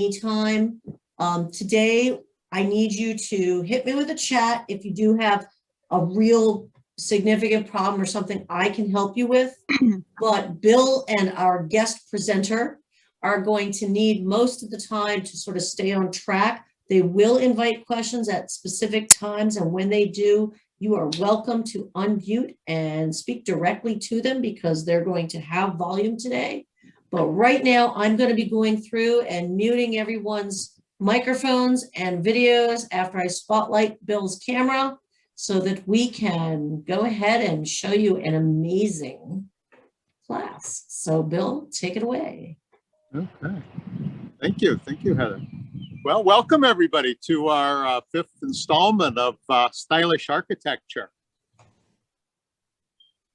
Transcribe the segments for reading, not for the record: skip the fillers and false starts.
anytime. Today, I need you to hit me with a chat if you do have a real significant problem or something I can help you with. But Bill and our guest presenter are going to need most of the time to sort of stay on track. They will invite questions at specific times, and when they do, you are welcome to unmute and speak directly to them because they're going to have volume today. But right now, I'm going to be going through and muting everyone's microphones and videos after I spotlight Bill's camera so that we can go ahead and show you an amazing class. So Bill, take it away. Okay. Thank you. Thank you, Heather. Well, welcome everybody to our fifth installment of Stylish Architecture.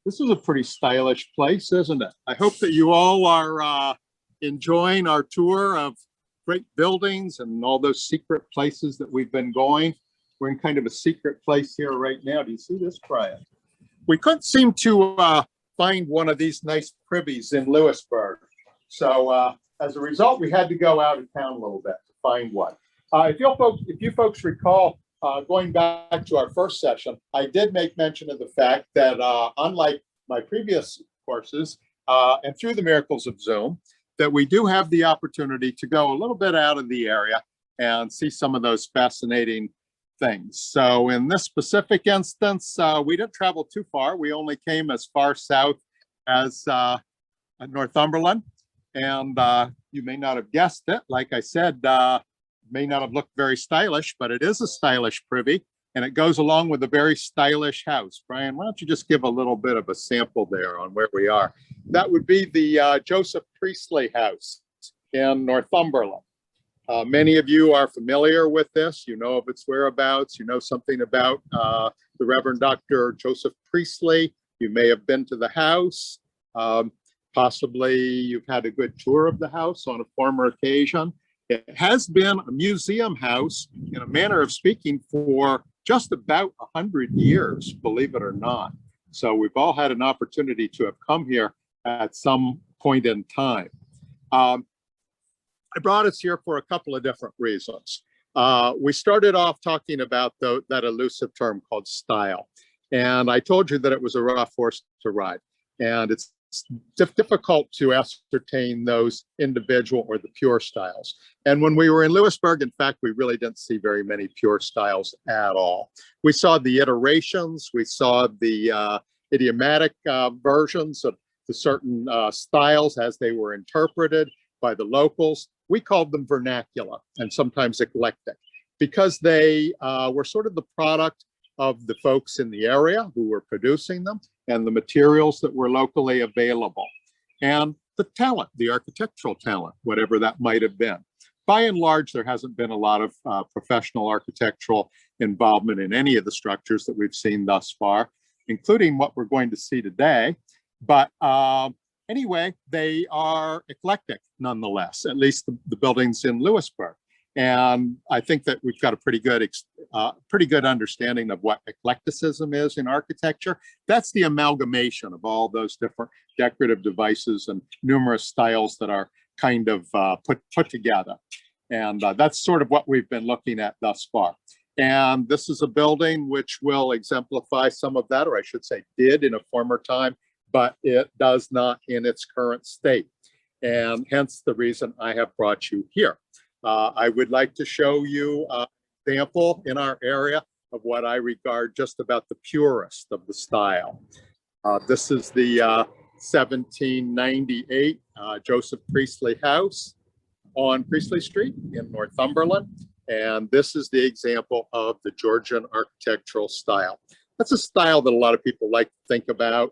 This is a pretty stylish place, isn't it? I hope that you all are enjoying our tour of great buildings and all those secret places that we've been going. We're in kind of a secret place here right now. Do you see this, Brian? We couldn't seem to find one of these nice privies in Lewisburg. So as a result, we had to go out of town a little bit to find one. If you folks recall, going back to our first session, I did make mention of the fact that unlike my previous courses and through the miracles of Zoom, that we do have the opportunity to go a little bit out of the area and see some of those fascinating things. So in this specific instance, we didn't travel too far. We only came as far south as Northumberland. And you may not have guessed it. Like I said, may not have looked very stylish, but it is a stylish privy, and it goes along with a very stylish house. Brian, why don't you just give a little bit of a sample there on where we are? That would be the Joseph Priestley House in Northumberland. Many of you are familiar with this. You know of its whereabouts. You know something about the Reverend Dr. Joseph Priestley. You may have been to the house. Possibly you've had a good tour of the house on a former occasion. It has been a museum house, in a manner of speaking, for just about 100 years, believe it or not. So we've all had an opportunity to have come here at some point in time. I brought us here for a couple of different reasons. We started off talking about that elusive term called style. And I told you that it was a rough horse to ride. And it's difficult to ascertain those individual or the pure styles. And when we were in Lewisburg, in fact, we really didn't see very many pure styles at all. We saw the iterations, we saw the idiomatic versions of the certain styles as they were interpreted by the locals. We called them vernacular and sometimes eclectic because they were sort of the product of the folks in the area who were producing them and the materials that were locally available and the talent, the architectural talent, whatever that might have been. By and large, there hasn't been a lot of professional architectural involvement in any of the structures that we've seen thus far, including what we're going to see today. But anyway, they are eclectic nonetheless, at least the buildings in Lewisburg. And I think that we've got a pretty good understanding of what eclecticism is in architecture. That's the amalgamation of all those different decorative devices and numerous styles that are kind of put together. And that's sort of what we've been looking at thus far. And this is a building which will exemplify some of that, or I should say did in a former time, but it does not in its current state. And hence the reason I have brought you here. I would like to show you an example in our area of what I regard just about the purest of the style. This is the 1798 Joseph Priestley House on Priestley Street in Northumberland. And this is the example of the Georgian architectural style. That's a style that a lot of people like to think about.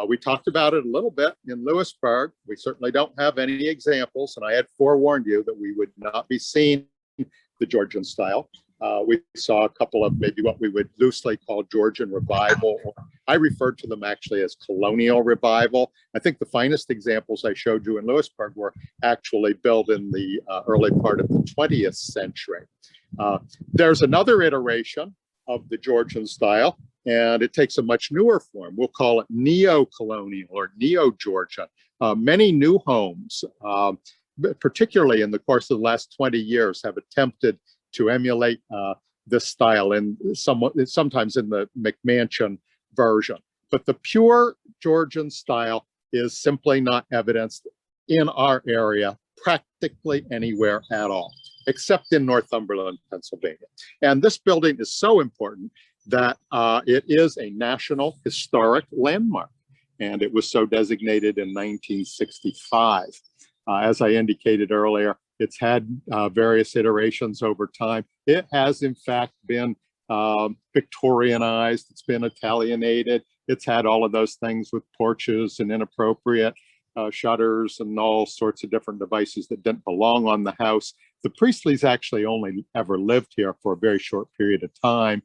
We talked about it a little bit in Lewisburg. We certainly don't have any examples, and I had forewarned you that we would not be seeing the Georgian style. We saw a couple of maybe what we would loosely call Georgian revival, or I referred to them actually as colonial revival. I think the finest examples I showed you in Lewisburg were actually built in the early part of the 20th century. There's another iteration of the Georgian style, and it takes a much newer form. We'll call it neo-colonial or neo-Georgian. Many new homes particularly in the course of the last 20 years, have attempted to emulate this style, and sometimes in the McMansion version. But the pure Georgian style is simply not evidenced in our area practically anywhere at all, except in Northumberland, Pennsylvania. And this building is so important that it is a National Historic Landmark, and it was so designated in 1965. As I indicated earlier, it's had various iterations over time. It has, in fact, been Victorianized. It's been Italianated. It's had all of those things with porches and inappropriate shutters and all sorts of different devices that didn't belong on the house. The Priestleys actually only ever lived here for a very short period of time.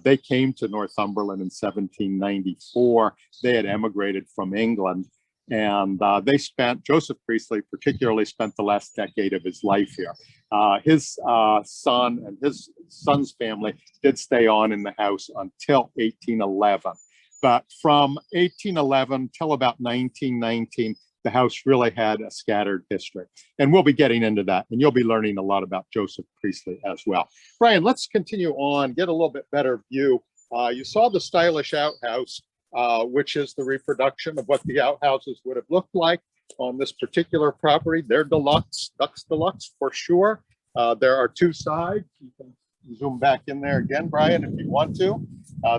They came to Northumberland in 1794. They had emigrated from England, and Joseph Priestley particularly spent the last decade of his life here. His son and his son's family did stay on in the house until 1811. But from 1811 till about 1919, the house really had a scattered history. And we'll be getting into that, and you'll be learning a lot about Joseph Priestley as well. Brian, let's continue on, get a little bit better view. You saw the stylish outhouse, which is the reproduction of what the outhouses would have looked like on this particular property. They're deluxe, Dux Deluxe for sure. There are two sides. You can zoom back in there again, Brian, if you want to.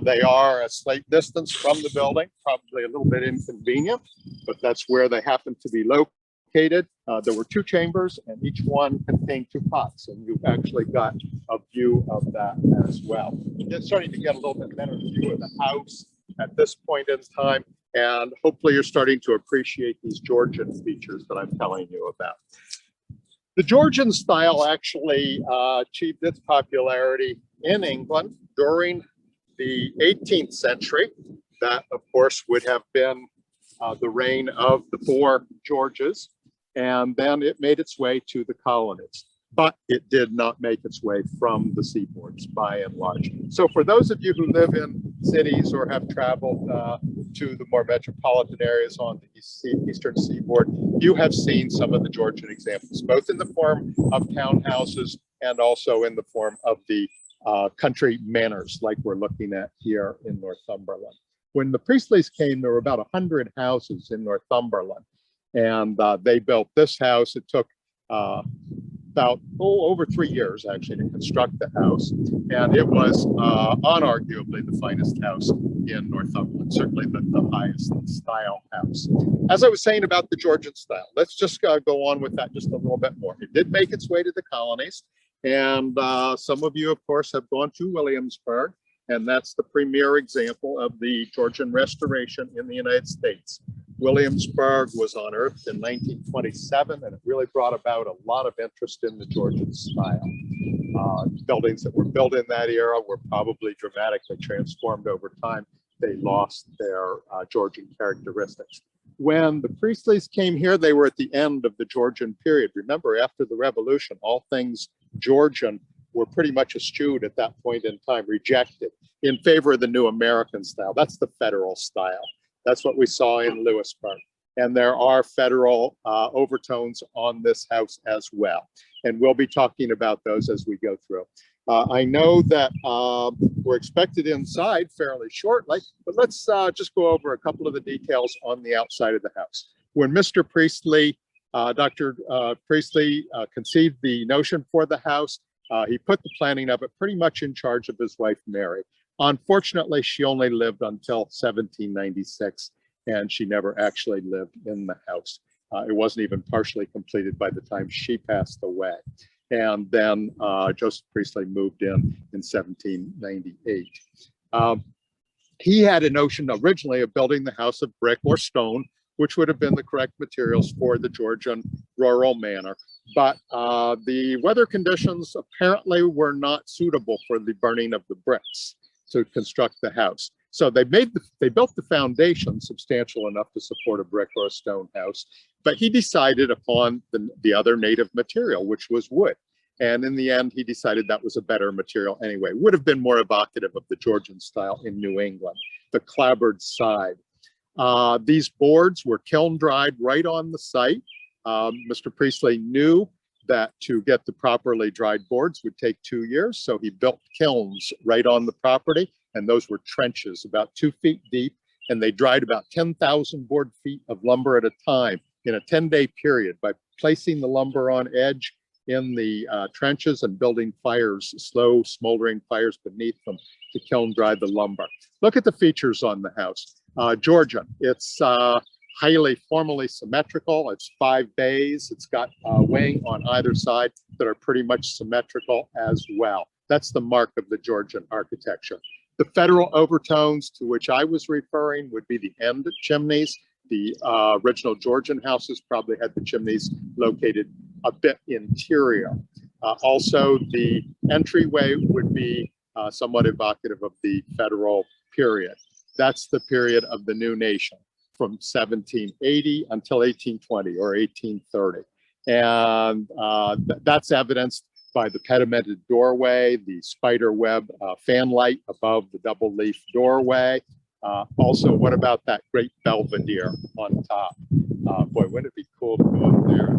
They are a slight distance from the building, probably a little bit inconvenient, but that's where they happen to be located. There were two chambers, and each one contained two pots, and you've actually got a view of that as well. You're starting to get a little bit better view of the house at this point in time, and hopefully you're starting to appreciate these Georgian features that I'm telling you about. The Georgian style actually achieved its popularity in England during the 18th century. That, of course, would have been the reign of the four Georges, and then it made its way to the colonies. But it did not make its way from the seaboards by and large. So for those of you who live in cities or have traveled to the more metropolitan areas on the eastern seaboard, you have seen some of the Georgian examples, both in the form of townhouses and also in the form of the country manors like we're looking at here in Northumberland. When the Priestleys came, there were about 100 houses in Northumberland, and they built this house. It took about over 3 years actually to construct the house, and it was unarguably the finest house in Northumberland, certainly the highest style house. As I was saying about the Georgian style, let's just go on with that just a little bit more. It did make its way to the colonies, and some of you, of course, have gone to Williamsburg, and that's the premier example of the Georgian restoration in the United States. Williamsburg was unearthed in 1927, and it really brought about a lot of interest in the Georgian style. Buildings that were built in that era were probably dramatically transformed over time. They lost their Georgian characteristics. When the Priestleys came here, they were at the end of the Georgian period. Remember, after the Revolution, all things Georgian were pretty much eschewed at that point in time, rejected in favor of the new American style. That's the federal style. That's what we saw in Lewisburg. And there are federal overtones on this house as well. And we'll be talking about those as we go through. I know that we're expected inside fairly shortly, but let's just go over a couple of the details on the outside of the house. When Mr. Priestley, Dr. Priestley conceived the notion for the house, he put the planning of it pretty much in charge of his wife, Mary. Unfortunately, she only lived until 1796, and she never actually lived in the house. It wasn't even partially completed by the time she passed away. And then Joseph Priestley moved in 1798. He had a notion originally of building the house of brick or stone, which would have been the correct materials for the Georgian rural manor. But the weather conditions apparently were not suitable for the burning of the bricks to construct the house. So they built the foundation substantial enough to support a brick or a stone house, but he decided upon the other native material, which was wood. And in the end, he decided that was a better material anyway. Would have been more evocative of the Georgian style in New England, the clapboard side. These boards were kiln dried right on the site. Mr. Priestley knew that to get the properly dried boards would take 2 years. So he built kilns right on the property. And those were trenches about 2 feet deep. And they dried about 10,000 board feet of lumber at a time in a 10-day period by placing the lumber on edge in the trenches and building fires, slow smoldering fires beneath them to kiln dry the lumber. Look at the features on the house. Georgian, it's highly formally symmetrical. It's 5 bays. It's got wing on either side that are pretty much symmetrical as well. That's the mark of the Georgian architecture. The federal overtones to which I was referring would be the end chimneys. The original Georgian houses probably had the chimneys located a bit interior. Also, the entryway would be somewhat evocative of the federal period. That's the period of the new nation from 1780 until 1820 or 1830. And that's evidenced by the pedimented doorway, the spider web fan light above the double leaf doorway. Also, what about that great belvedere on top? Boy, wouldn't it be cool to go up there?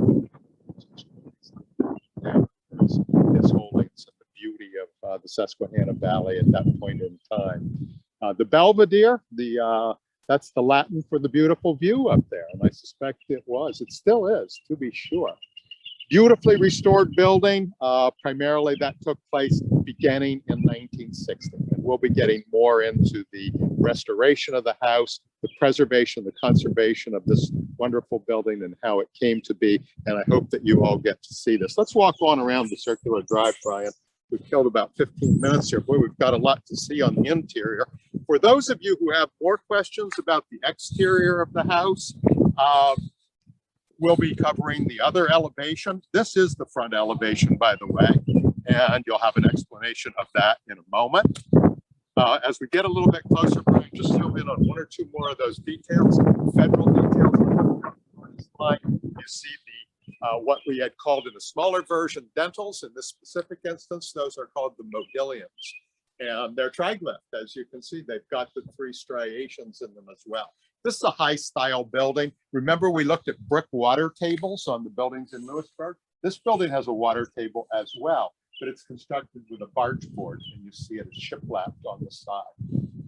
His holdings and the beauty of the Susquehanna Valley at that point in time. The belvedere, that's the Latin for the beautiful view up there, and I suspect it was. It still is, to be sure. Beautifully restored building. Primarily that took place beginning in 1960. And we'll be getting more into the restoration of the house, the preservation, the conservation of this wonderful building and how it came to be. And I hope that you all get to see this. Let's walk on around the circular drive, Brian. We've killed about 15 minutes here. Boy, we've got a lot to see on the interior. For those of you who have more questions about the exterior of the house, we'll be covering the other elevation. This is the front elevation, by the way, and you'll have an explanation of that in a moment. As we get a little bit closer, Brian, just zoom in on 1 or 2 more of those details, federal details. You see the what we had called in a smaller version dentals. In this specific instance, those are called the modillions. And they're triglyph. As you can see, they've got the 3 striations in them as well. This is a high style building. Remember, we looked at brick water tables on the buildings in Lewisburg. This building has a water table as well, but it's constructed with a barge board, and you see it shiplapped on the side.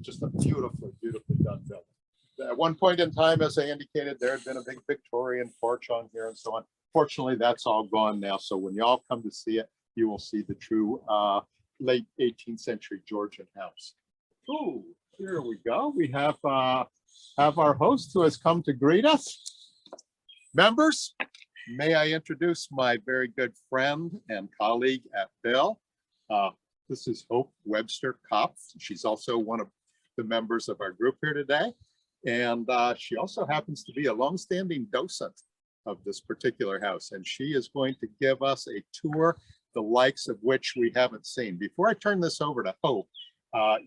Just a beautifully, beautifully done building. At one point in time, as I indicated, there had been a big Victorian porch on here and so on. Fortunately, that's all gone now. So when y'all come to see it, you will see the true late 18th century Georgian house. Ooh, here we go. We have our host who has come to greet us. Members, may I introduce my very good friend and colleague at Bill. This is Hope Webster Kopf. She's also one of the members of our group here today. And she also happens to be a longstanding docent of this particular house. And she is going to give us a tour, the likes of which we haven't seen. Before I turn this over to Hope,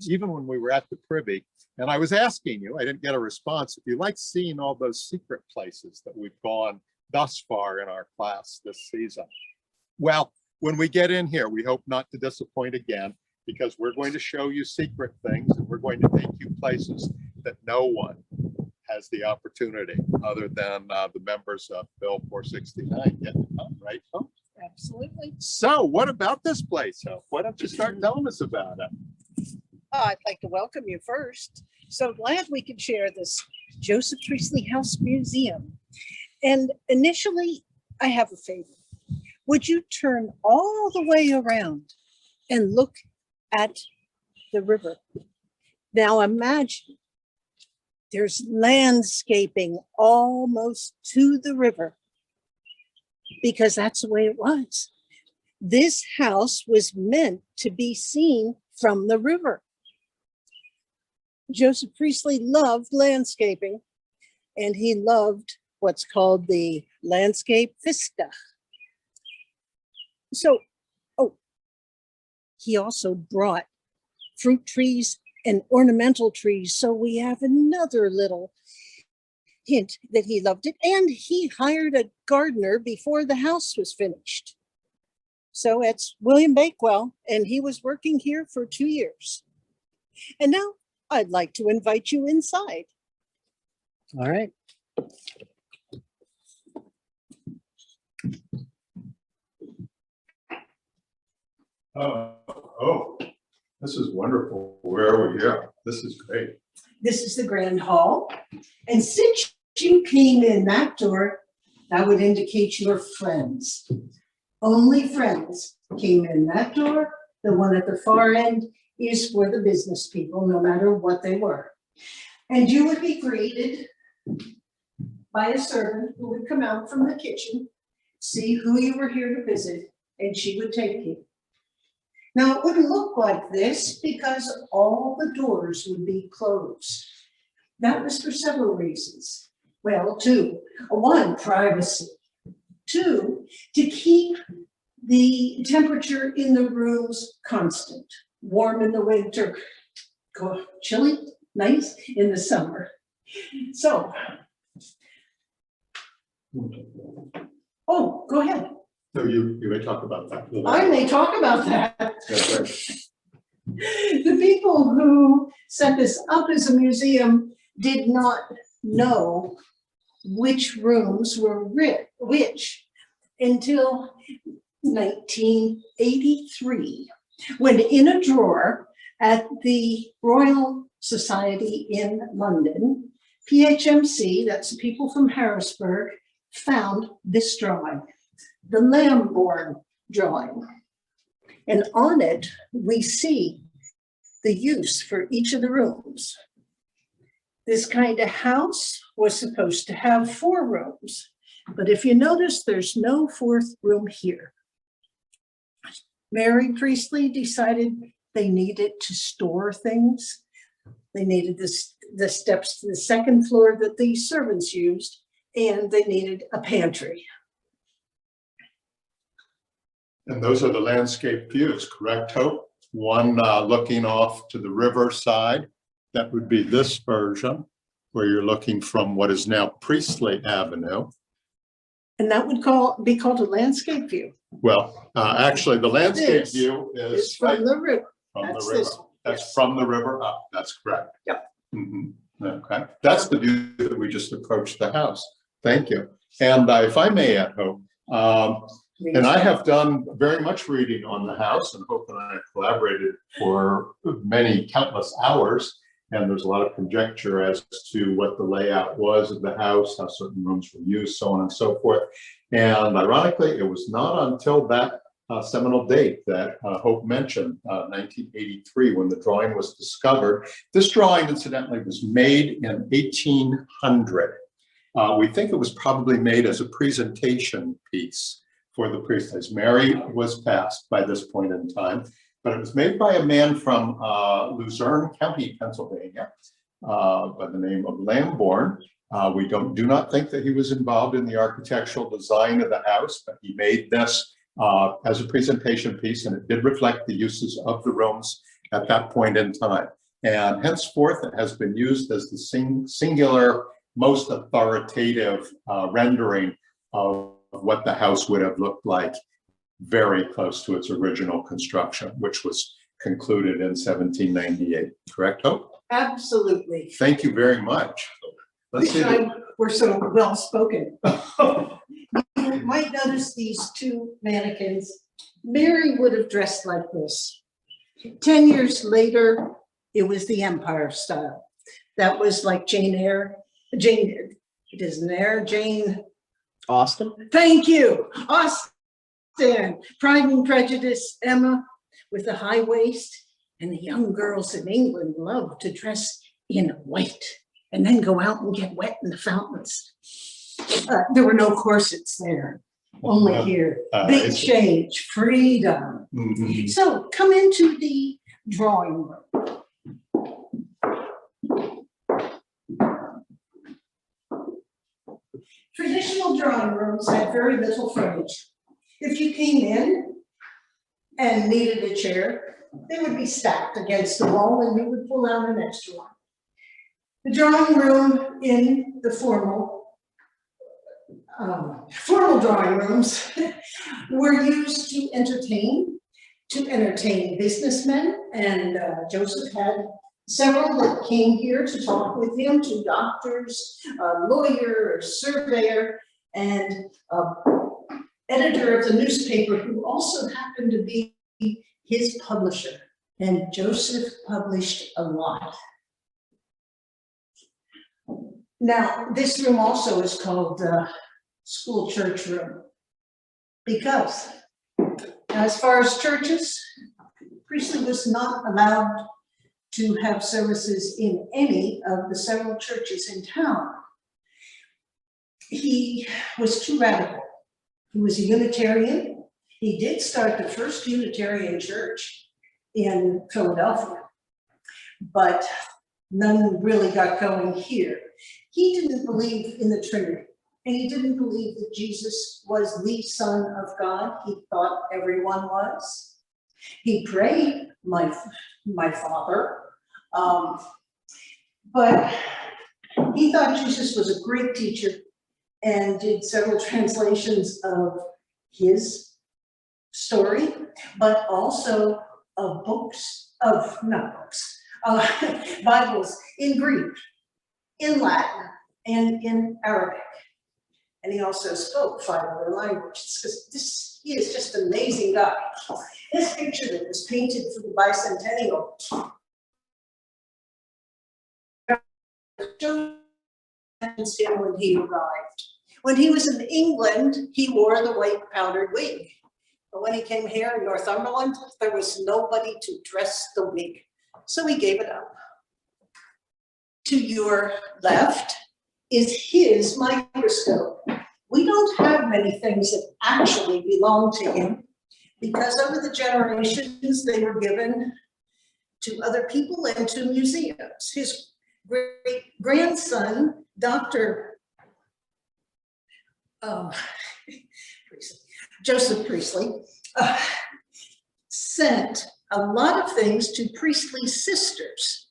even when we were at the Privy, and I was asking you, I didn't get a response, if you like seeing all those secret places that we've gone thus far in our class this season. Well, when we get in here, we hope not to disappoint again, because we're going to show you secret things and we're going to take you places that no one has the opportunity other than the members of Bill 469 get to come, right, Hope? Absolutely. So what about this place, Hope? Why don't you start telling us about it? I'd like to welcome you first. So glad we could share this Joseph Priestley House Museum. And initially, I have a favor. Would you turn all the way around and look at the river? Now imagine there's landscaping almost to the river, because that's the way it was. This house was meant to be seen from the river. Joseph Priestley loved landscaping, and he loved what's called the landscape vista. So, he also brought fruit trees and ornamental trees. So we have another little hint that he loved it. And he hired a gardener before the house was finished. So it's William Bakewell, and he was working here for 2 years. And now I'd like to invite you inside. All right. Oh, this is wonderful. Where are we here? This is great. This is the grand hall. And since you came in that door, that would indicate your friends. Only friends came in that door. The one at the far end is for the business people, no matter what they were. And you would be greeted by a servant who would come out from the kitchen, see who you were here to visit, and she would take you. Now, it wouldn't look like this because all the doors would be closed. That was for several reasons. Well, two. One, privacy. Two, to keep the temperature in the rooms constant. Warm in the winter, chilly, nice in the summer. So, oh, go ahead. So you may talk about that. I may talk about that. That's right. The people who set this up as a museum did not know which rooms were which until 1983, when in a drawer at the Royal Society in London, PHMC, that's the people from Harrisburg, found this drawing, the Lambourne drawing. And on it, we see the use for each of the rooms. This kind of house was supposed to have 4 rooms, but if you notice, there's no 4th room here. Mary Priestley decided they needed to store things. They needed the steps to the 2nd floor that the servants used, and they needed a pantry. And those are the landscape views, correct, Hope? One looking off to the riverside. That would be this version, where you're looking from what is now Priestley Avenue. And that would be called a landscape view. Well, actually, the landscape This view It's is from right the river. from the That's river. this one, That's yes. from the river up. That's correct. Yep. Mhm. Okay, that's the view that we just approached the house. Thank you. And if I may add, Hope, and I have done very much reading on the house, and Hope and I have collaborated for many countless hours. And there's a lot of conjecture as to what the layout was of the house, how certain rooms were used, so on and so forth. And ironically, it was not until that seminal date that Hope mentioned, 1983, when the drawing was discovered. This drawing, incidentally, was made in 1800. We think it was probably made as a presentation piece for the Priestleys. Mary was passed by this point in time, but it was made by a man from Luzerne County, Pennsylvania, by the name of Lambourne. We do not think that he was involved in the architectural design of the house, but he made this as a presentation piece, and it did reflect the uses of the rooms at that point in time. And henceforth, it has been used as the singular, most authoritative rendering of what the house would have looked like very close to its original construction, which was concluded in 1798. Correct, Hope? Absolutely. Thank you very much. Let's see. We're so well spoken. You might notice these 2 mannequins. Mary would have dressed like this. 10 years later, it was the Empire style. That was like Jane Austen? Thank you, Austen. Pride and Prejudice, Emma with the high waist, and the young girls in England love to dress in white and then go out and get wet in the fountains. There were no corsets there, only here. Big change, freedom. Mhm. So come into the drawing room. Traditional drawing rooms had very little furniture. If you came in and needed a chair, they would be stacked against the wall and you would pull out an extra one. The drawing room in the formal drawing rooms were used to entertain businessmen, and Joseph had several that came here to talk with him, 2 doctors, a lawyer, a surveyor, and editor of the newspaper who also happened to be his publisher, and Joseph published a lot. Now, this room also is called the school church room because as far as churches, Priestley was not allowed to have services in any of the several churches in town. He was too radical. He was a Unitarian. He did start the first Unitarian church in Philadelphia, but none really got going here. He didn't believe in the Trinity, and he didn't believe that Jesus was the Son of God. He thought everyone was. He prayed, my father, but he thought Jesus was a great teacher and did several translations of his story, but also of Bibles in Greek, in Latin, and in Arabic. And he also spoke 5 other languages. He is just an amazing guy. This picture that was painted for the bicentennial shows him when he arrived. When he was in England, he wore the white powdered wig. But when he came here in Northumberland, there was nobody to dress the wig. So he gave it up. To your left is his microscope. We don't have many things that actually belong to him because over the generations they were given to other people and to museums. His great grandson, Dr. Joseph Priestley, sent a lot of things to Priestley's sisters.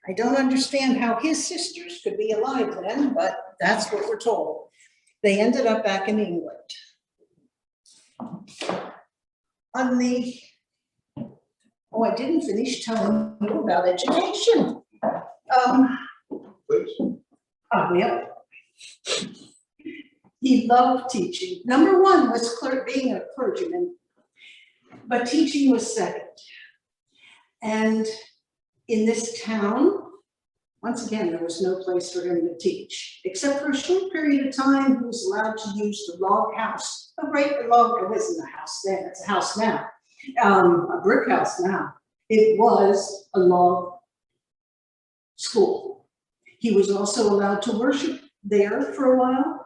I don't understand how his sisters could be alive then, but that's what we're told. They ended up back in England. I didn't finish telling you about education. Please. Yeah. He loved teaching. Number one was being a clergyman, but teaching was second. And in this town, once again, there was no place for him to teach, except for a short period of time, he was allowed to use the log house. It wasn't a house then, it's a house now, a brick house now. It was a log school. He was also allowed to worship there for a while,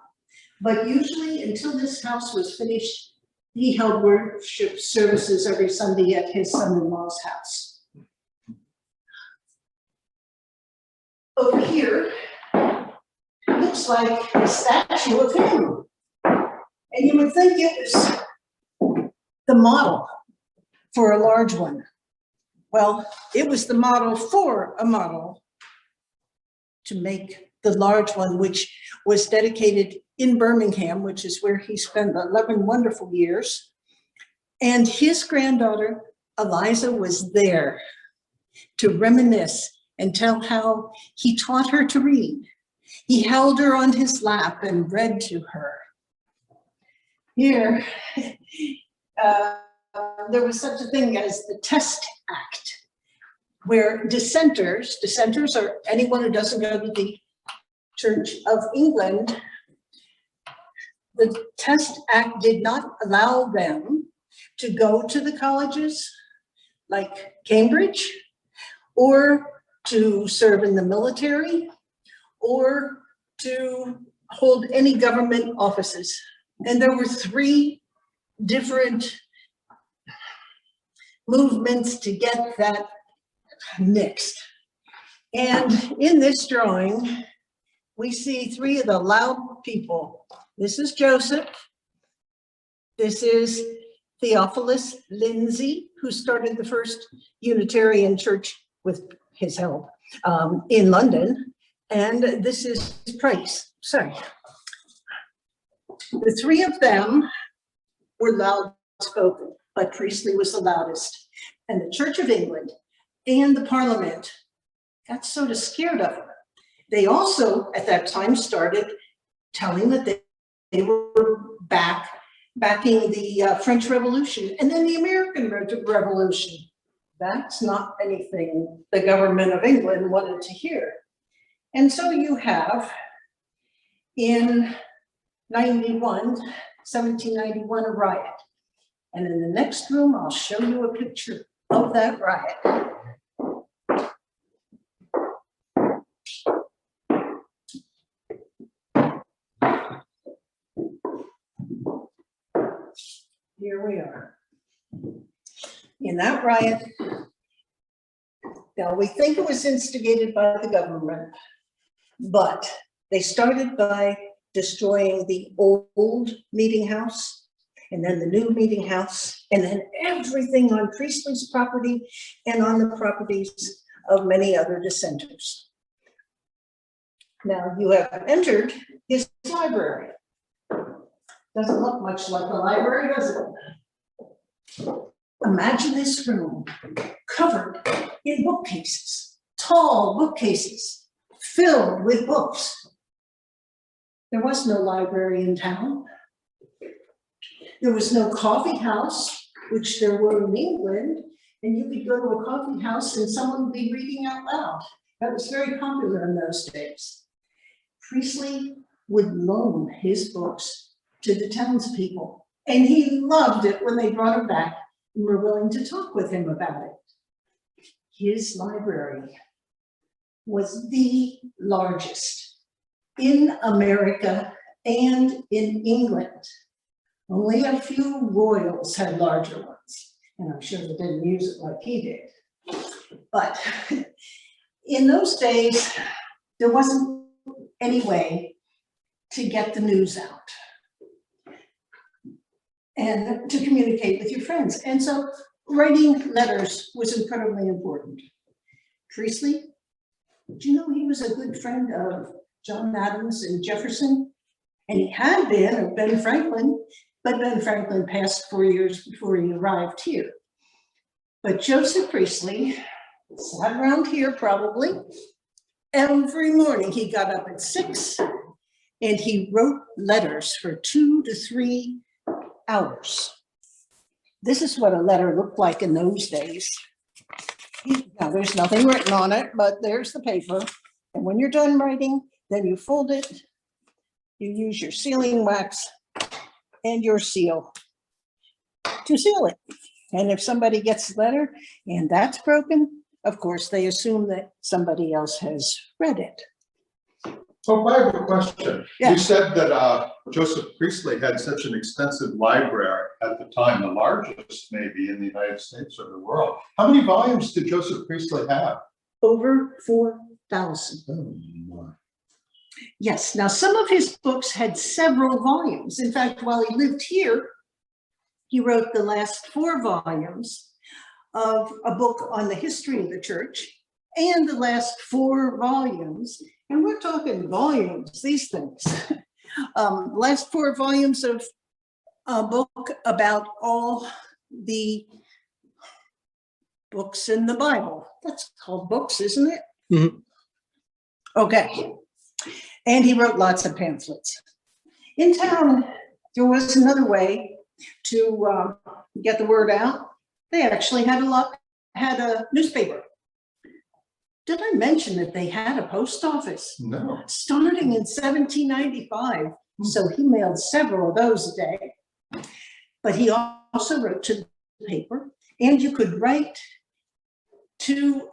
but usually until this house was finished, he held worship services every Sunday at his son-in-law's house. Over here, looks like a statue of him. And you would think it was the model for a large one. Well, it was the model for a model to make the large one, which was dedicated in Birmingham, which is where he spent 11 wonderful years. And his granddaughter, Eliza, was there to reminisce and tell how he taught her to read. He held her on his lap and read to her. Here, there was such a thing as the Test Act, where dissenters are anyone who doesn't go to the Church of England, the Test Act did not allow them to go to the colleges like Cambridge, or to serve in the military, or to hold any government offices. And there were 3 different movements to get that mixed. And in this drawing, we see 3 of the loud people. This is Joseph. This is Theophilus Lindsay, who started the first Unitarian church with his help in London. And this is Price. Sorry. The 3 of them were loud spoken, but Priestley was the loudest. And the Church of England and the Parliament got sort of scared of him. They also, at that time, started telling that they were back backing the French Revolution and then the American Revolution. That's not anything the government of England wanted to hear. And so you have in 1791, a riot. And in the next room, I'll show you a picture of that riot. Here we are. In that riot, now we think it was instigated by the government, but they started by destroying the old meeting house, and then the new meeting house, and then everything on Priestley's property and on the properties of many other dissenters. Now you have entered his library. Doesn't look much like a library, does it? Imagine this room covered in bookcases, tall bookcases filled with books. There was no library in town. There was no coffee house, which there were in England, and you could go to a coffee house and someone would be reading out loud. That was very popular in those days. Priestley would loan his books to the townspeople, and he loved it when they brought him back and were willing to talk with him about it. His library was the largest in America and in England. Only a few royals had larger ones, and I'm sure they didn't use it like he did. But in those days, there wasn't any way to get the news out and to communicate with your friends. And so writing letters was incredibly important. Priestley, do you know he was a good friend of John Adams and Jefferson? And he had been of Ben Franklin, but Ben Franklin passed 4 years before he arrived here. But Joseph Priestley sat around here probably. Every morning he got up at 6 and he wrote letters for 2 to 3 hours. This is what a letter looked like in those days. Now there's nothing written on it, but there's the paper. And when you're done writing, then you fold it, you use your sealing wax and your seal to seal it. And if somebody gets the letter and that's broken, of course, they assume that somebody else has read it. Oh, I have a question. Yeah. You said that Joseph Priestley had such an extensive library at the time, the largest maybe in the United States or the world. How many volumes did Joseph Priestley have? Over 4,000. Oh, my. Yes, now some of his books had several volumes. In fact, while he lived here, he wrote the last 4 volumes of a book on the history of the church and the last 4 volumes, and we're talking volumes, these things, last 4 volumes of a book about all the books in the Bible. That's called books, isn't it? Mm-hmm. Okay. And he wrote lots of pamphlets. In town, there was another way to get the word out. They actually had a newspaper. Did I mention that they had a post office? No. Starting in 1795. So he mailed several of those a day. But he also wrote to the paper, and you could write to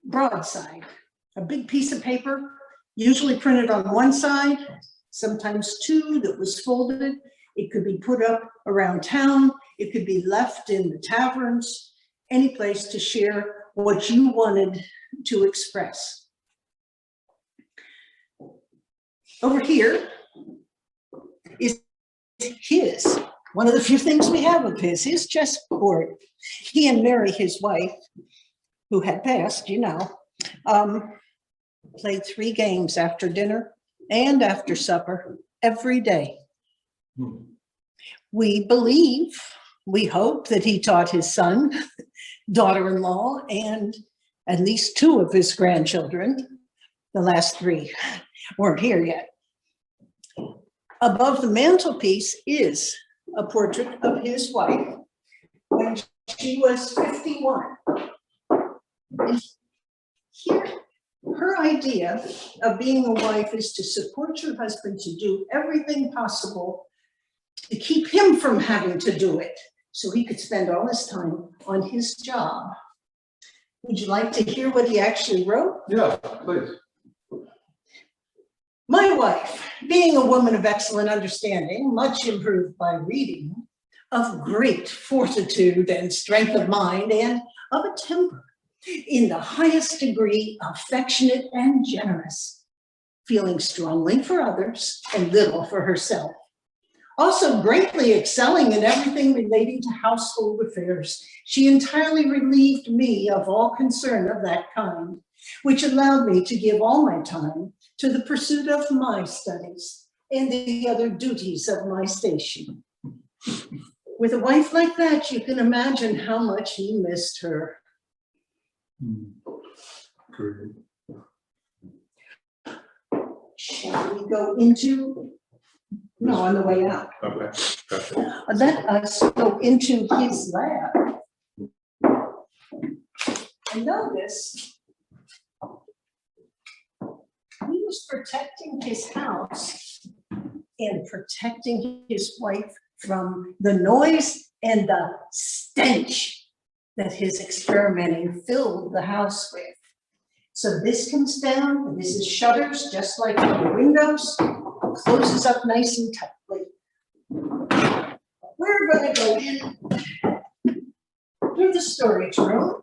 broadside, a big piece of paper, usually printed on one side, sometimes 2 that was folded. It could be put up around town. It could be left in the taverns, any place to share what you wanted to express. Over here is one of the few things we have of his chessboard. He and Mary, his wife, who had passed, you know, played 3 games after dinner and after supper every day. We believe, we hope that he taught his son, daughter-in-law, and at least 2 of his grandchildren. The last 3 weren't here yet. Above the mantelpiece is a portrait of his wife when she was 51. And here, her idea of being a wife is to support your husband, to do everything possible to keep him from having to do it, so he could spend all his time on his job. Would you like to hear what he actually wrote? Yeah, please. My wife, being a woman of excellent understanding, much improved by reading, of great fortitude and strength of mind, and of a temper in the highest degree affectionate and generous, feeling strongly for others and little for herself, also greatly excelling in everything relating to household affairs, she entirely relieved me of all concern of that kind, which allowed me to give all my time to the pursuit of my studies and the other duties of my station. With a wife like that, you can imagine how much he missed her. Great. Shall we go into, no, on the way out. Okay, gotcha. Let us go into his lab. And notice, he was protecting his house and protecting his wife from the noise and the stench that his experimenting filled the house with. So this comes down, and this is shutters, just like the windows, closes up nice and tightly. We're going to go in through the storage room,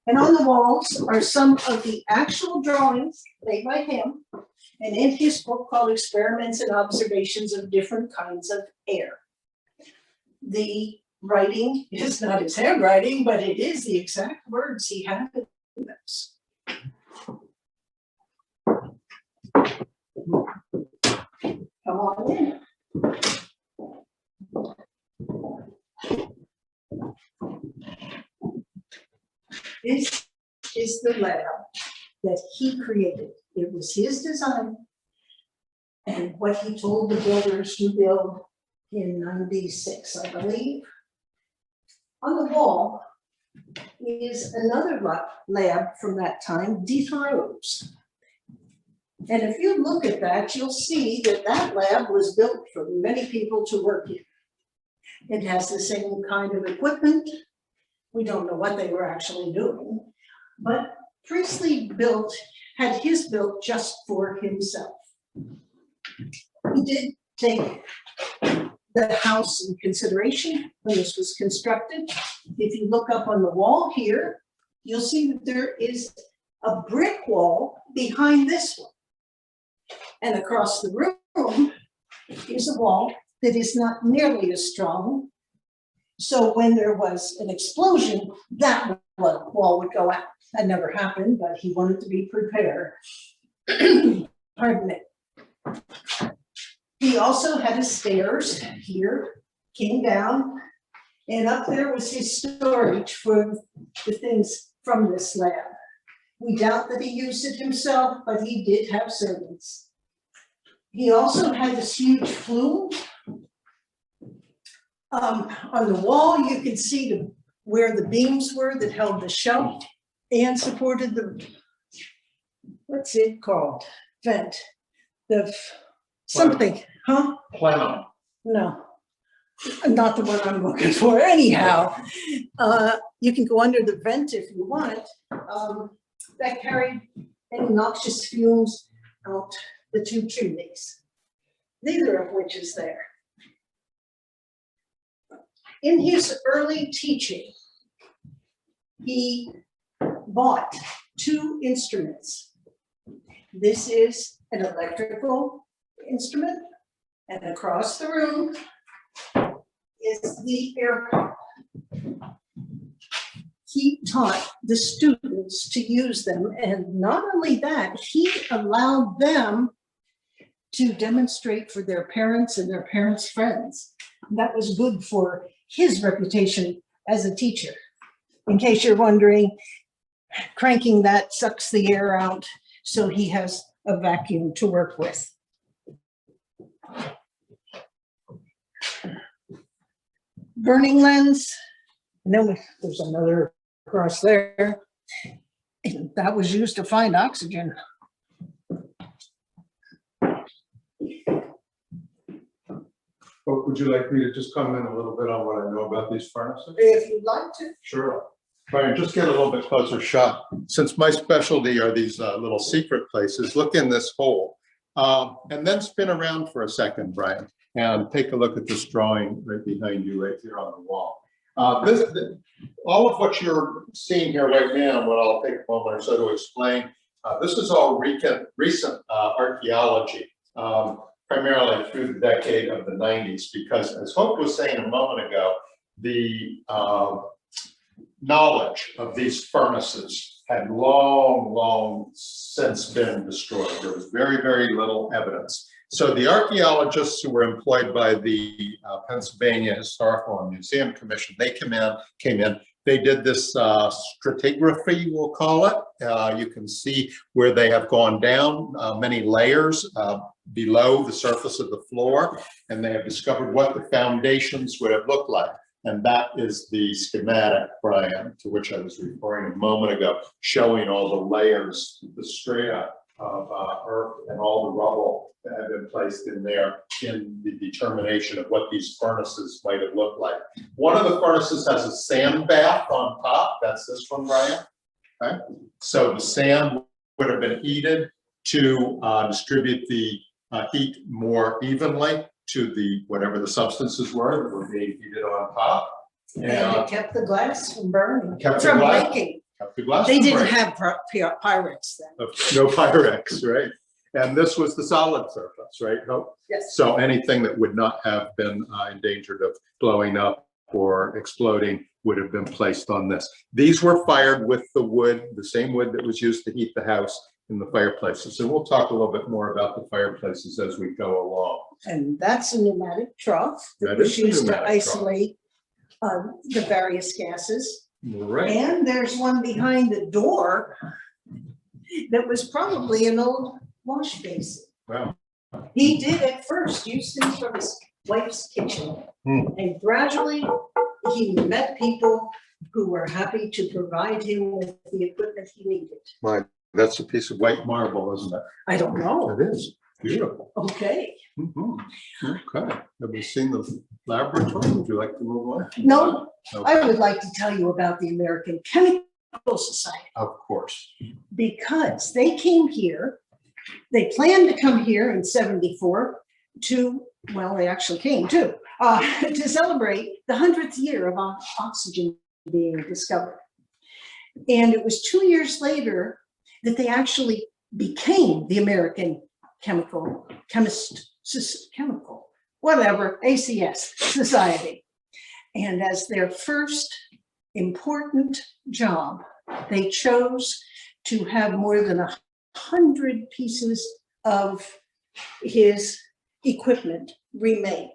and on the walls are some of the actual drawings made by him, and in his book called Experiments and Observations of Different Kinds of Air. The writing is not his handwriting, but it is the exact words he had in this. Come on in. This is the lab that he created. It was his design and what he told the builders to build in '96, I believe. On the wall is another lab from that time, Detroit's. And if you look at that, you'll see that that lab was built for many people to work in. It has the same kind of equipment. We don't know what they were actually doing, but Priestley had his built just for himself. He did take the house in consideration when this was constructed. If you look up on the wall here, you'll see that there is a brick wall behind this one. And across the room is a wall that is not nearly as strong. So when there was an explosion, that wall would go out. That never happened, but he wanted to be prepared. Pardon me. He also had his stairs here, came down, and up there was his storage for the things from this lab. We doubt that he used it himself, but he did have servants. He also had this huge flume. On the wall, you can see where the beams were that held the shelf and supported the, what's it called? Vent. Something, huh? Plano. No, not the one I'm looking for. Anyhow, you can go under the vent if you want. That carried any noxious fumes out the two chimneys, neither of which is there. In his early teaching, he bought two instruments. This is an electrical instrument, and across the room is the air pump. He taught the students to use them, and not only that, he allowed them to demonstrate for their parents and their parents' friends. That was good for his reputation as a teacher. In case you're wondering, cranking that sucks the air out, so he has a vacuum to work with. burning lens. And then there's another across there. And that was used to find oxygen. Well, would you like me to just comment a little bit on what I know about these furnaces? If you'd like to. Sure. Brian, just get a little bit closer shot. Since my specialty are these little secret places, look in this hole. And then spin around for a second, Brian, and take a look at this drawing right behind you, right here on the wall. All of what you're seeing here right now, what I'll take a moment or so to explain, this is all recent archaeology, primarily through the decade of the 90s, because as Hope was saying a moment ago, the knowledge of these furnaces had long since been destroyed. There was very little evidence. So the archaeologists who were employed by the Pennsylvania Historical and Museum Commission, they came in, they did this stratigraphy, we'll call it. You can see where they have gone down many layers below the surface of the floor, and they have discovered what the foundations would have looked like. And that is the schematic, Brian, to which I was referring a moment ago, showing all the layers, the strata of earth and all the rubble that have been placed in there in the determination of what these furnaces might have looked like. One of the furnaces has a sand bath on top. That's this one, Brian. Okay. So the sand would have been heated to distribute the heat more evenly to the whatever the substances were that were being heated on top. And it kept the glass from burning, Kept from the glass- breaking. Kept the glass They from didn't breaking. have Pyrex then. No Pyrex, right? And this was the solid surface, right, Hope? Yes. So anything that would not have been endangered of blowing up or exploding would have been placed on this. These were fired with the wood, the same wood that was used to heat the house in the fireplaces. And we'll talk a little bit more about the fireplaces as we go along. And that's a pneumatic trough that That was is a used to pneumatic trough. isolate the various gases. Right. And there's one behind the door that was probably an old wash basin. Wow. He did at first use things from his wife's kitchen. And gradually he met people who were happy to provide him with the equipment he needed. My, that's a piece of white marble, isn't it? I don't know. It is. Beautiful. Okay. Mhm. Okay. Have we seen the laboratory? Would you like to move on? No, Okay. I would like to tell you about the American Chemical Society, Of course. because they came here, they planned to come here in 74 to, well, they actually came too, to celebrate the 100th year of oxygen being discovered. And it was 2 years later that they actually became the American ACS Society. And as their first important job, they chose to have more than 100 pieces of his equipment remade.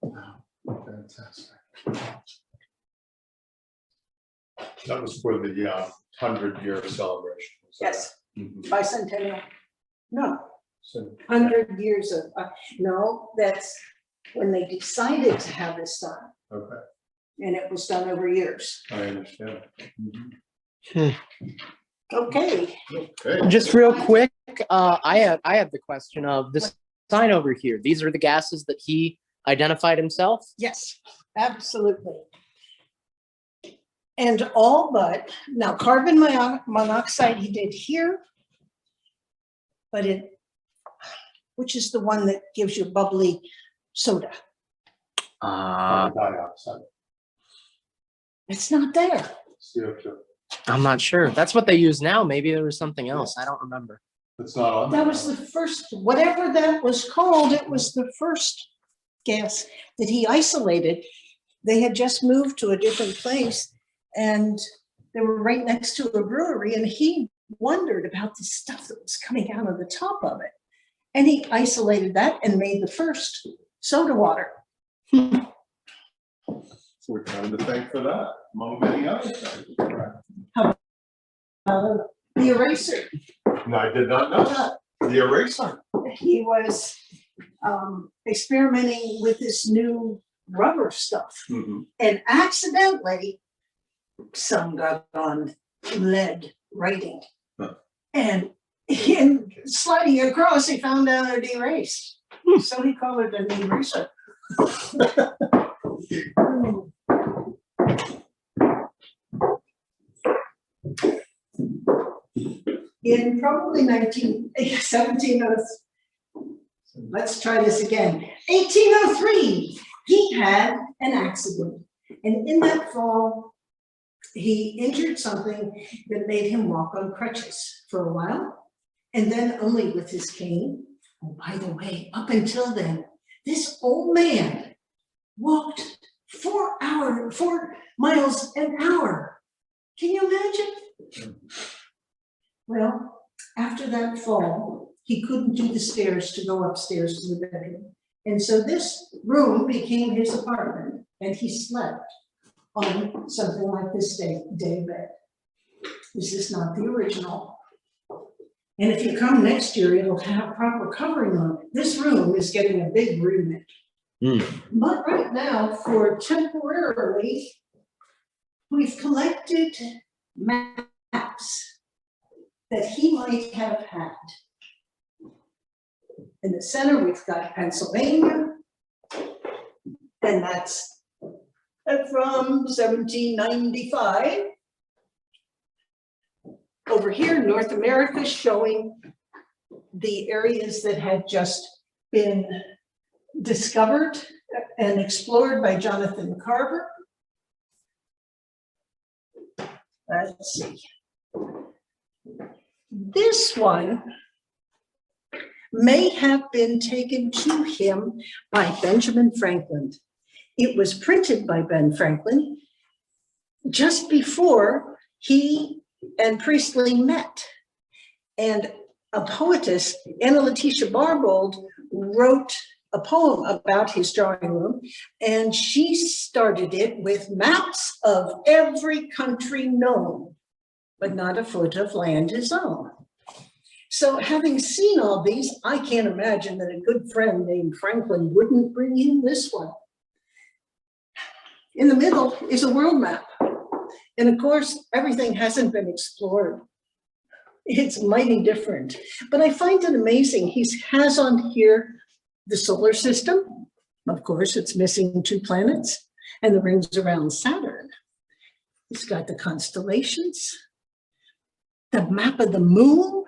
Wow. Fantastic. That was for the 100-year celebration. Was that Yes, right? Mhm. bicentennial. No, So, 100 years of, no, that's when they decided to have this done. okay, And it was done over years. I understand. Mhm. Okay, Okay. Just real quick, I have the question of this sign over here. These are the gases that he identified himself. yes, absolutely. And all but, now carbon monoxide he did here, but which is the one that gives you bubbly soda? Carbon dioxide, It's not there. CO2. I'm not sure. That's what they use now. Maybe there was something else. I don't remember. It's not on. That there. was the first, whatever that was called, it was the first gas that he isolated. They had just moved to a different place and they were right next to a brewery, and he wondered about the stuff that was coming out of the top of it. And he isolated that and made the first soda water. So we're trying to thank for that, among many other things. The eraser. No, I did not know that. The eraser. He was experimenting with this new rubber stuff. Mhm. And accidentally, some got on lead writing. Huh. And in sliding across, he found out it erased. So he called it an eraser. In probably 1703, let's try this again. 1803, he had an accident. And in that fall, he injured something that made him walk on crutches for a while, and then only with his cane. Oh, by the way, up until then, this old man walked 4 miles an hour. Can you imagine? Well, after that fall, he couldn't do the stairs to go upstairs to the bedroom. And so this room became his apartment, and he slept on something like this day bed. This is not the original. And if you come next year, it'll have proper covering on it. This room is getting a big remake. But right now, for temporarily, we've collected maps that he might have had. In the center, we've got Pennsylvania, and that's from 1795. Over here, North America, showing the areas that had just been discovered and explored by Jonathan Carver. Let's see. This one may have been taken to him by Benjamin Franklin. It was printed by Ben Franklin just before he and Priestley met. And a poetess, Anna Letitia Barbauld, wrote a poem about his drawing room, and she started it with maps of every country known, but not a foot of land his own. So having seen all these, I can't imagine that a good friend named Franklin wouldn't bring him this one. In the middle is a world map. And of course, everything hasn't been explored. It's mighty different. But I find it amazing. He has on here the solar system. Of course, it's missing 2 planets and the rings around Saturn. It's got the constellations, the map of the moon,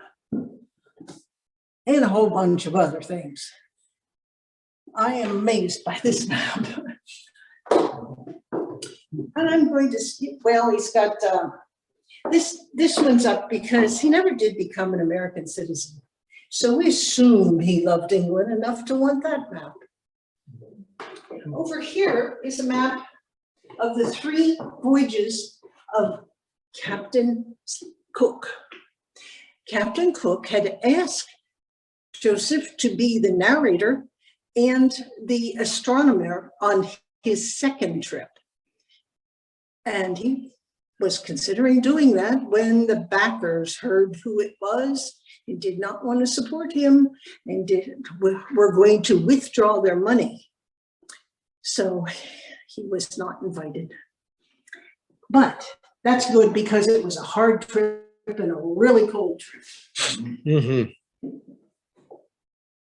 and a whole bunch of other things. I am amazed by this map. And I'm going to skip, well, he's got, this one's up because he never did become an American citizen. So we assume he loved England enough to want that map. Over here is a map of the 3 voyages of Captain Cook. Captain Cook had asked Joseph to be the narrator and the astronomer on his second trip. And he was considering doing that when the backers heard who it was and did not want to support him and were going to withdraw their money. So he was not invited. But that's good because it was a hard trip and a really cold trip. Mm-hmm.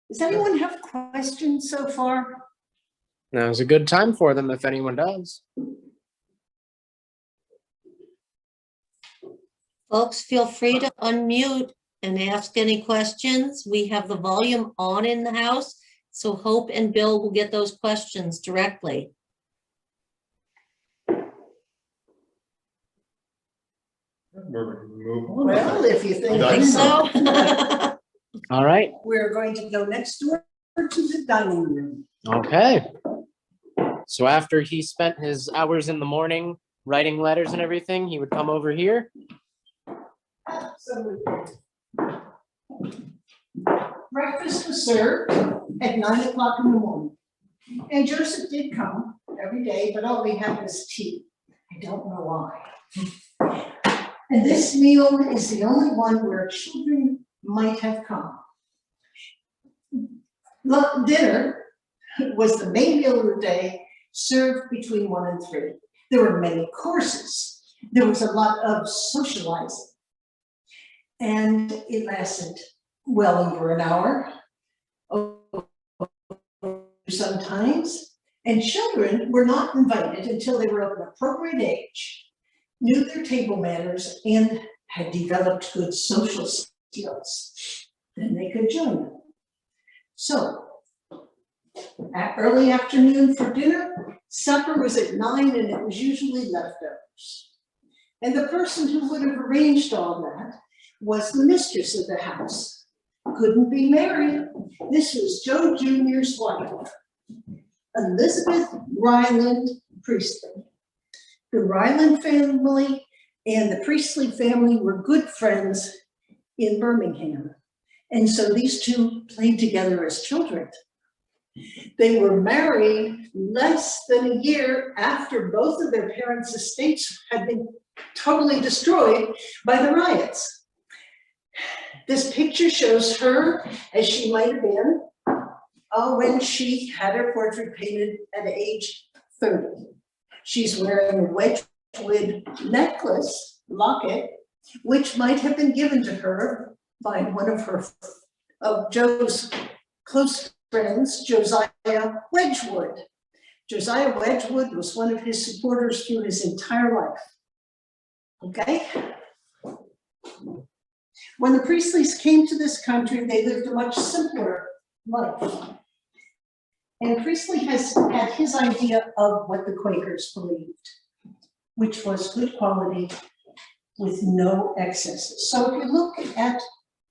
Does anyone have questions so far? Now's a good time for them if anyone does. Folks, feel free to unmute and ask any questions. We have the volume on in the house, so Hope and Bill will get those questions directly. Well, if you think I think so. All right. we're going to go next door to the dining room. Okay. So after he spent his hours in the morning writing letters and everything, he would come over here. So breakfast was served at 9 o'clock in the morning. And Joseph did come every day, but all we had was tea. I don't know why. And this meal is the only one where children might have come. Dinner was the main meal of the day, served between 1 and 3. There were many courses. There was a lot of socializing. And it lasted well over an hour, sometimes. And children were not invited until they were of an appropriate age, knew their table manners, and had developed good social skills. Then they could join them. So, at early afternoon for dinner, supper was at 9 and it was usually leftovers. And the person who would have arranged all that was the mistress of the house. Couldn't be married. This was Joe Jr.'s wife, Elizabeth Ryland Priestley. The Ryland family and the Priestley family were good friends in Birmingham. And so these two played together as children. They were married less than a year after both of their parents' estates had been totally destroyed by the riots. This picture shows her as she might have been when she had her portrait painted at age 30. She's wearing a wedgwood necklace, locket, which might have been given to her by one of Joe's close friends, Josiah Wedgwood. Josiah Wedgwood was one of his supporters through his entire life. Okay? When the Priestleys came to this country, they lived a much simpler life. And Priestley has had his idea of what the Quakers believed, which was good quality with no excesses. So if you look at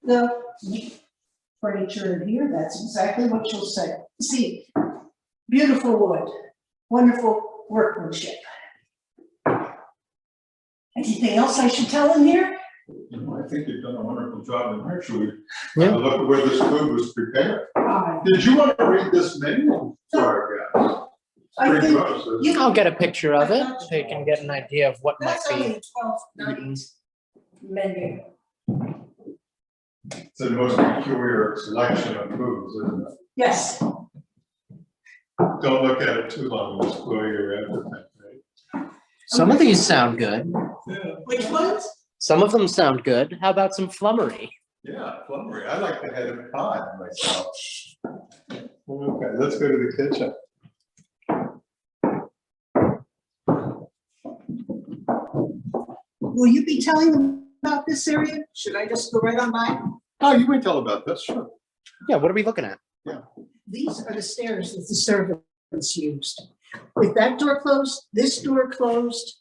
the furniture in here, that's exactly what you'll see. Beautiful wood, wonderful workmanship. Anything else I should tell in here? I think you've done a wonderful job in actually. Yeah. Look at where this food was prepared. Did you want to read this menu for our guys? I think I'll get a picture of it so you can get an idea of what might that's only be. a 12-night menu. It's the most peculiar selection of foods, isn't it? Yes. Don't look at it too long, it'll spoil your appetite, right? Some of these sound good. Yeah, Which ones? Some of them sound good. How about some flummery? yeah, flummery. I like the head of cod myself. Okay, let's go to the kitchen. Will you be telling them about this area? Should I just go right on by? Oh, you can tell about this, sure. Yeah, what are we looking at? These are the stairs that the servants used. With that door closed, this door closed,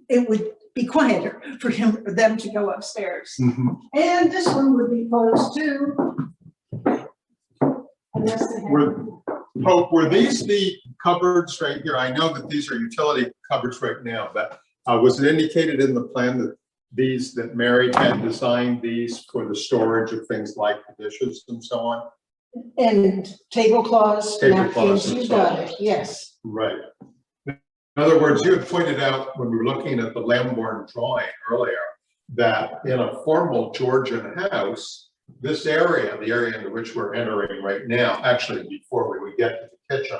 it would be quieter for them to go upstairs. And this one would be closed too. Unless they had. Hope, were these the cupboards right here? I know that these are utility cupboards right now, but was it indicated in the plan that that Mary had designed these for the storage of things like the dishes and so on? And tablecloths, napkins, you got it, yes. Right. In other words, you had pointed out when we were looking at the Lambourne drawing earlier that in a formal Georgian house, this area, the area into which we're entering right now, actually before we would get to the kitchen,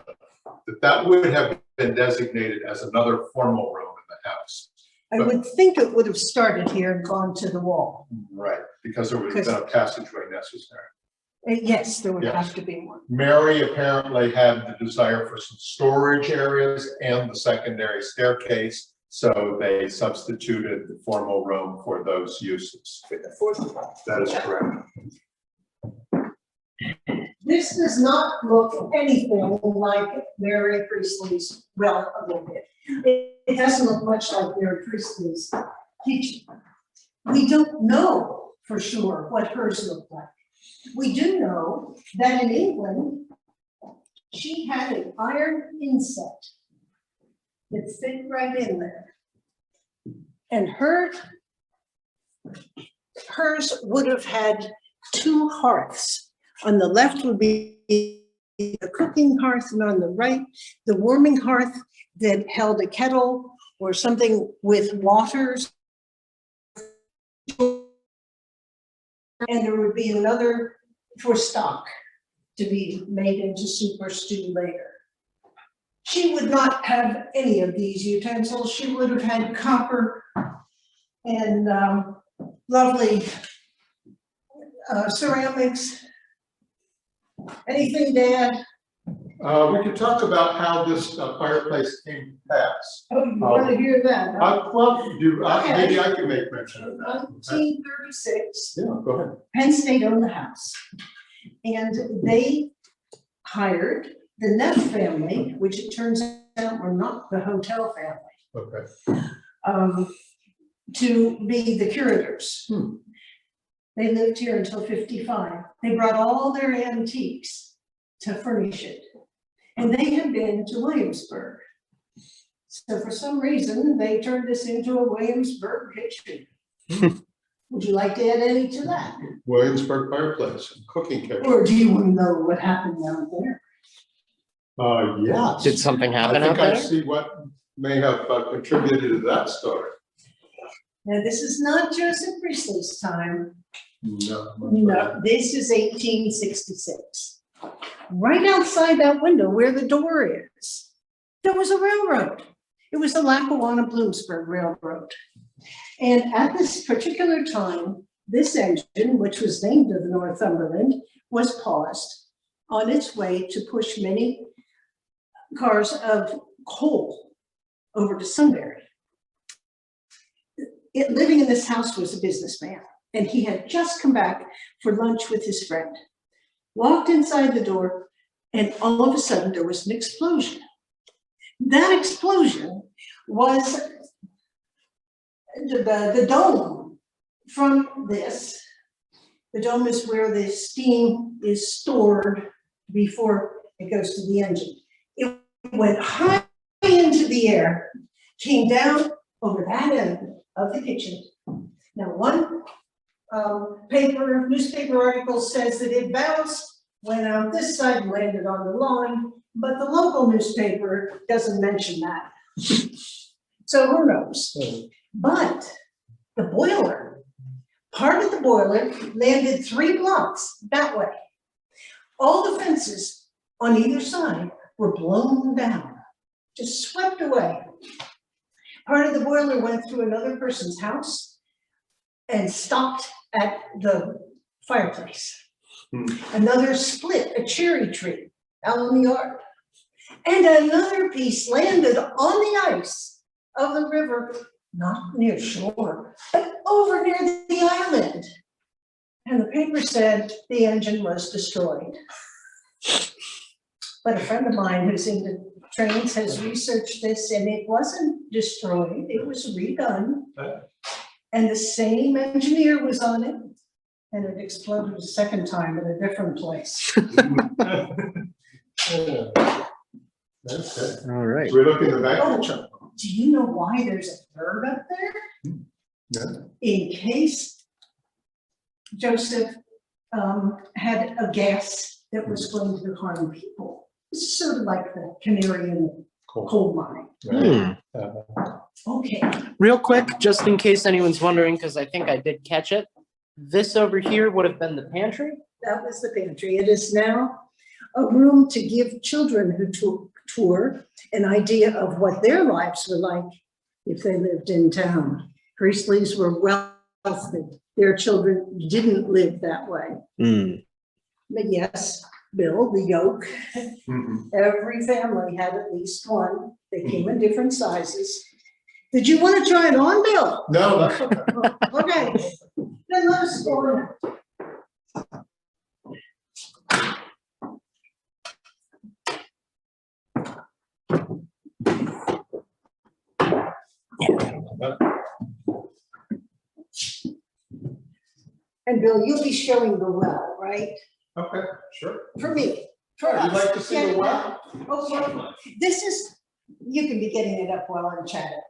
that would have been designated as another formal room in the house. I would think it would have started here and gone to the wall. Right, because there would have been a passageway necessary. Yes, there would Yes. have to be one. Mary apparently had the desire for some storage areas and the secondary staircase, so they substituted the formal room for those uses. That is correct. This does not look anything like Mary Priestley's, well, a little bit. It doesn't look much like Mary Priestley's kitchen. We don't know for sure what hers looked like. We do know that in England, she had an iron inset that fit right in there. And hers would have had two hearths. On the left would be a cooking hearth, and on the right, the warming hearth that held a kettle or something with waters. And there would be another for stock to be made into soup or stew later. She would not have any of these utensils. She would have had copper and lovely ceramics. Anything, Dad? We could talk about how this fireplace came to pass. Oh, you want to hear that? Huh? Maybe I can make mention of that. 1936, Yeah, go ahead. Penn State owned the house. And they hired the Neff family, which it turns out were not the hotel family, Okay. to be the curators. They lived here until 55. They brought all their antiques to furnish it. And they had been to Williamsburg. So for some reason, they turned this into a Williamsburg kitchen. Would you like to add any to that? Williamsburg fireplace, and cooking kitchen. Or do you want to know what happened down there? Yes. Did something happen I out think I there? see what may have contributed to that story. Now, this is not Joseph Priestley's time. No. No, this is 1866. Right outside that window where the door is, there was a railroad. It was the Lackawanna-Bloomsburg Railroad. And at this particular time, this engine, which was named the Northumberland, was paused on its way to push many cars of coal over to Sunbury. Living in this house was a businessman, and he had just come back for lunch with his friend. Walked inside the door, and all of a sudden there was an explosion. That explosion was the dome from this. The dome is where the steam is stored before it goes to the engine. It went high into the air, came down over that end of the kitchen. Now, one newspaper article says that it bounced, went out this side, and landed on the lawn, but the local newspaper doesn't mention that. So who knows? But the boiler, part of the boiler landed 3 blocks that way. All the fences on either side were blown down, just swept away. Part of the boiler went through another person's house and stopped at the fireplace. Another split a cherry tree out in the yard. And another piece landed on the ice of the river, not near shore, but over near the island. And the paper said the engine was destroyed. But a friend of mine who's into trains has researched this, and it wasn't destroyed, it was redone. And the same engineer was on it, and it exploded a second time in a different place. Okay. All right. We're looking at the back of the chart. Do you know why there's a bird up there? Yeah. In case Joseph had a gas that was going to harm people. This is sort of like the canary in the coal mine. Right. Okay. Real quick, just in case anyone's wondering, because I think I did catch it. This over here would have been the pantry. That was the pantry. It is now a room to give children who tour an idea of what their lives were like if they lived in town. Priestleys were wealthy. Their children didn't live that way. But yes, Bill, the yoke, every family had at least one. They came in different sizes. Did you want to try it on, Bill? No, that's okay. Okay, then let us go in. And Bill, you'll be showing the well, right? Okay, sure. For me, for us. You'd like to see the well? Okay, this is, you can be getting it up while I'm chatting.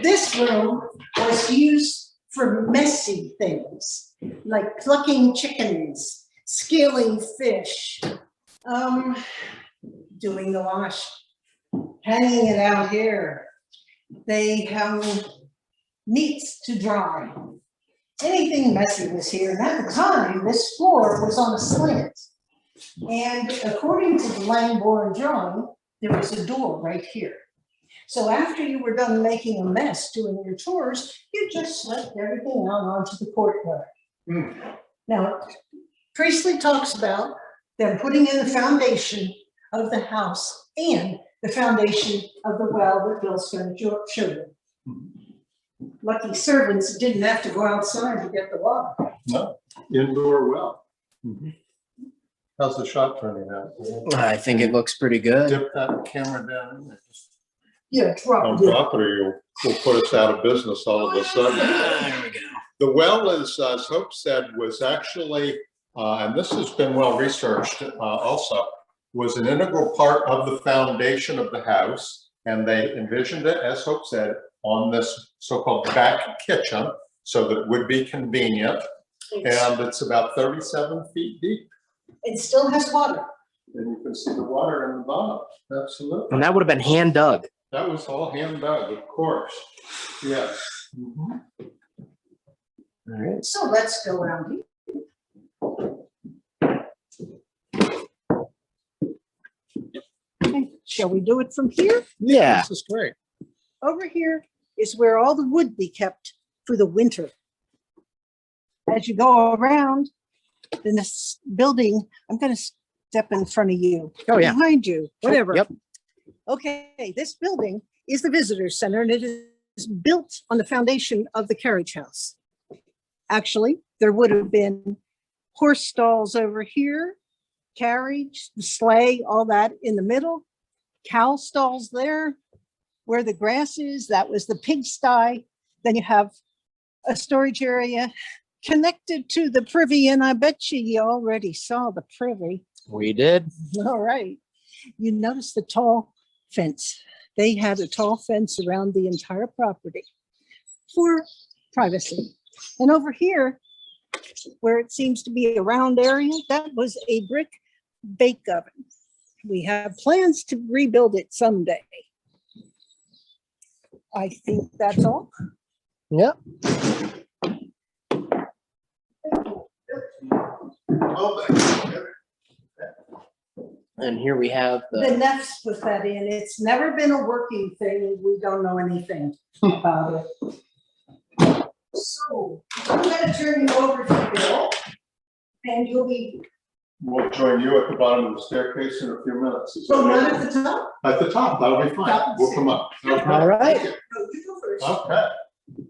This room was used for messy things, like plucking chickens, scaling fish, doing the wash, hanging it out here. They hung meats to dry. Anything messy was here. And at the time, this floor was on a slant. And according to the Langborn drawing, there was a door right here. So after you were done making a mess doing your tours, you just swept everything out onto the courtyard. Now, Priestley talks about them putting in the foundation of the house and the foundation of the well that Bill's going to show you. Lucky servants didn't have to go outside to get the water. No, indoor well. How's the shot turning out? I think it looks pretty good. Dip that camera down in there. Yeah, Don't drop it. drop it or you'll put us out of business all of a sudden. There we go. The well is, as Hope said, was actually, and this has been well researched also, was an integral part of the foundation of the house. And they envisioned it, as Hope said, on this so-called back kitchen so that it would be convenient. And it's about 37 feet deep. It still has water. And you can see the water in the bottom. Absolutely. And that would have been hand dug. That was all hand dug, of course. Yes. All right. So let's go around here. Okay, shall we do it from here? Yeah. This is great. Over here is where all the wood be kept for the winter. As you go around in this building, I'm going to step in front of you. Oh, yeah. Behind you, whatever. Yep. Okay, this building is the visitor center and it is built on the foundation of the carriage house. Actually, there would have been horse stalls over here, carriage, the sleigh, all that in the middle, cow stalls there, where the grass is, that was the pigsty. Then you have a storage area connected to the privy, and I bet you already saw the privy. We did. All right. You notice the tall fence. They had a tall fence around the entire property for privacy. And over here, where it seems to be a round area, that was a brick bake oven. We have plans to rebuild it someday. I think that's all. Yep. And here we have The the, Neffs put that in. It's never been a working thing. We don't know anything about it. So I'm going to turn you over to Bill, and you'll be, We'll join you at the bottom of the staircase in a few minutes. Is that so not right? at the top. At the top, that'll be fine. Top. We'll come up. Okay. all right. No, you go first. Okay,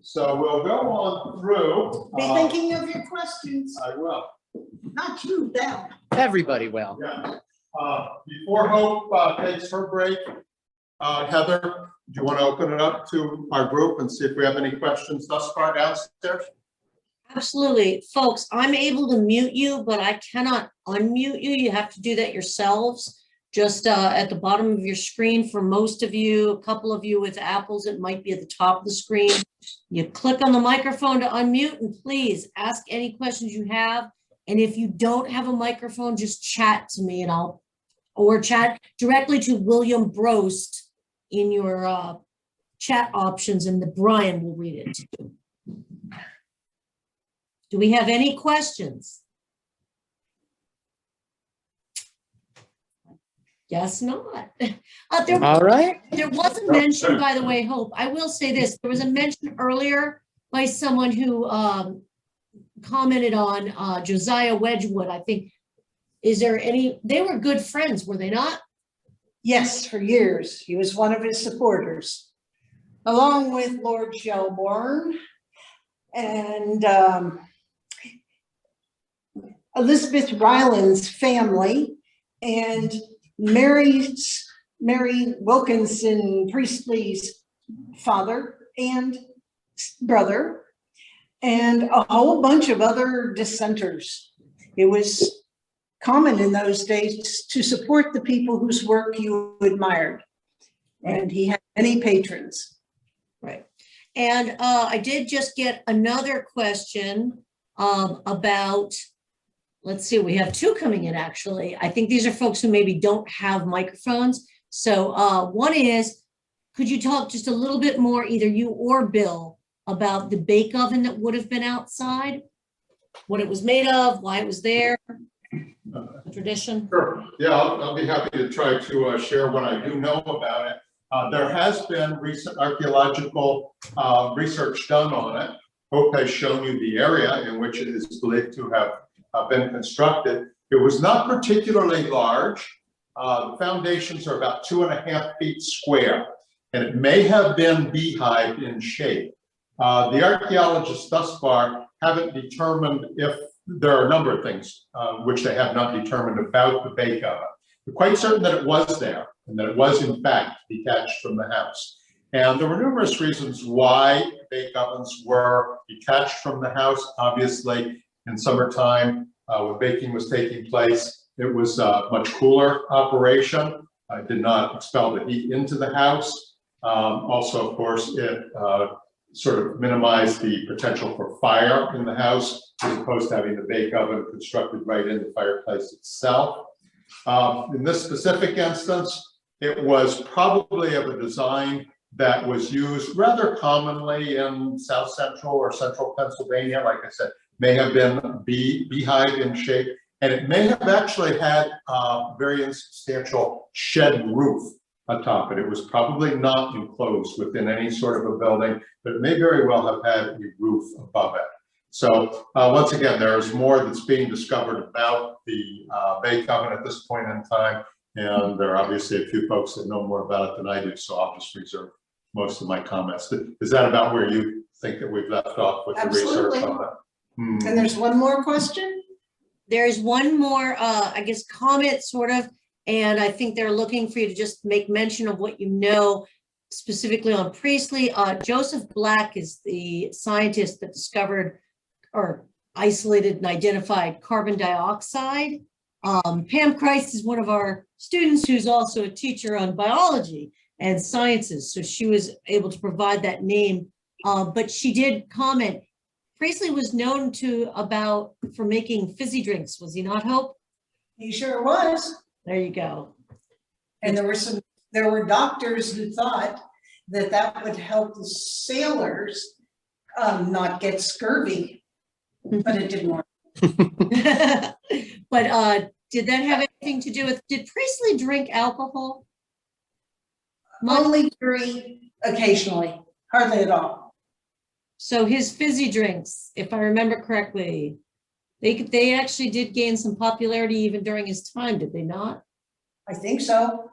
so we'll go on through. Be thinking of your questions, I will, not you, them. Everybody will. yeah. Before Hope takes her break, Heather, do you want to open it up to our group and see if we have any questions thus far downstairs? Absolutely. Folks, I'm able to mute you, but I cannot unmute you. You have to do that yourselves. Just at the bottom of your screen for most of you, a couple of you with Apples, it might be at the top of the screen. You click on the microphone to unmute and please ask any questions you have. And if you don't have a microphone, just chat to me and or chat directly to William Brobst in your chat options and Brian will read it to you. Do we have any questions? Guess not. All right. There was a mention, by the way, Hope, I will say this, there was a mention earlier by someone who commented on Josiah Wedgwood, I think. Is there any, they were good friends, were they not? Yes, for years. He was one of his supporters, along with Lord Shelburne and Elizabeth Ryland's family and Mary Wilkinson Priestley's father and brother, and a whole bunch of other dissenters. It was common in those days to support the people whose work you admired. And he had many patrons. Right. And I did just get another question about, let's see, we have two coming in actually. I think these are folks who maybe don't have microphones. So one is, could you talk just a little bit more, either you or Bill, about the bake oven that would have been outside? What it was made of, why it was there? the tradition? Sure. Yeah, I'll be happy to try to share what I do know about it. There has been recent archaeological research done on it. Hope has shown you the area in which it is believed to have been constructed. It was not particularly large. The foundations are about 2.5 feet square, and it may have been beehive in shape. The archaeologists thus far haven't determined if there are a number of things which they have not determined about the bake oven. We're quite certain that it was there and that it was in fact detached from the house. And there were numerous reasons why bake ovens were detached from the house. Obviously, in summertime, when baking was taking place, it was a much cooler operation. It did not expel the heat into the house. Also, of course, it sort of minimized the potential for fire in the house, as opposed to having the bake oven constructed right in the fireplace itself. In this specific instance, it was probably of a design that was used rather commonly in South Central or Central Pennsylvania. Like I said, may have been beehive in shape, and it may have actually had a very insubstantial shed roof atop it. It was probably not enclosed within any sort of a building, but it may very well have had a roof above it. So once again, there is more that's being discovered about the bake oven at this point in time, and there are obviously a few folks that know more about it than I do, so I'll just reserve most of my comments. Is that about where you think that we've left off with the research on that? And there's one more question? There's one more, I guess, comment sort of, and I think they're looking for you to just make mention of what you know specifically on Priestley. Joseph Black is the scientist that discovered or isolated and identified carbon dioxide. Pam Christ is one of our students who's also a teacher on biology and sciences, so she was able to provide that name. But she did comment, Priestley was known for making fizzy drinks, was he not, Hope? He sure was. There you go. And there were doctors who thought that that would help the sailors not get scurvy, but it didn't work. But did that have anything to do with, did Priestley drink alcohol? Only very occasionally, hardly at all. So his fizzy drinks, if I remember correctly, they actually did gain some popularity even during his time, did they not? I think so.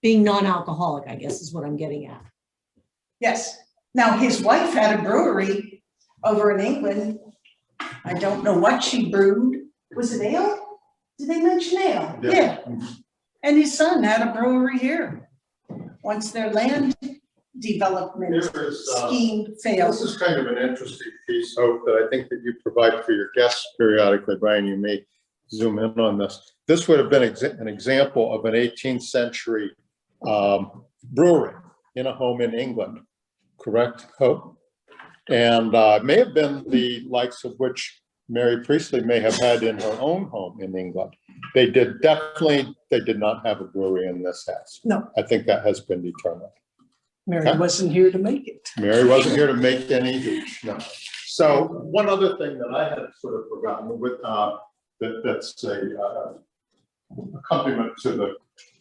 Being non-alcoholic, I guess, is what I'm getting at. Yes. Now, his wife had a brewery over in England. I don't know what she brewed. Was it ale? Did they mention ale? Yeah. And his son had a brewery here. Once their land development scheme failed. This is kind of an interesting piece, Hope, that I think that you provide for your guests periodically. Brian, you may zoom in on this. This would have been an example of an 18th century brewery in a home in England, correct, Hope? And may have been the likes of which Mary Priestley may have had in her own home in England. They did not have a brewery in this house. No. I think that has been determined. Mary wasn't here to make it. Mary wasn't here to make any hooch, no. So one other thing that I had sort of forgotten with that's a accompaniment to the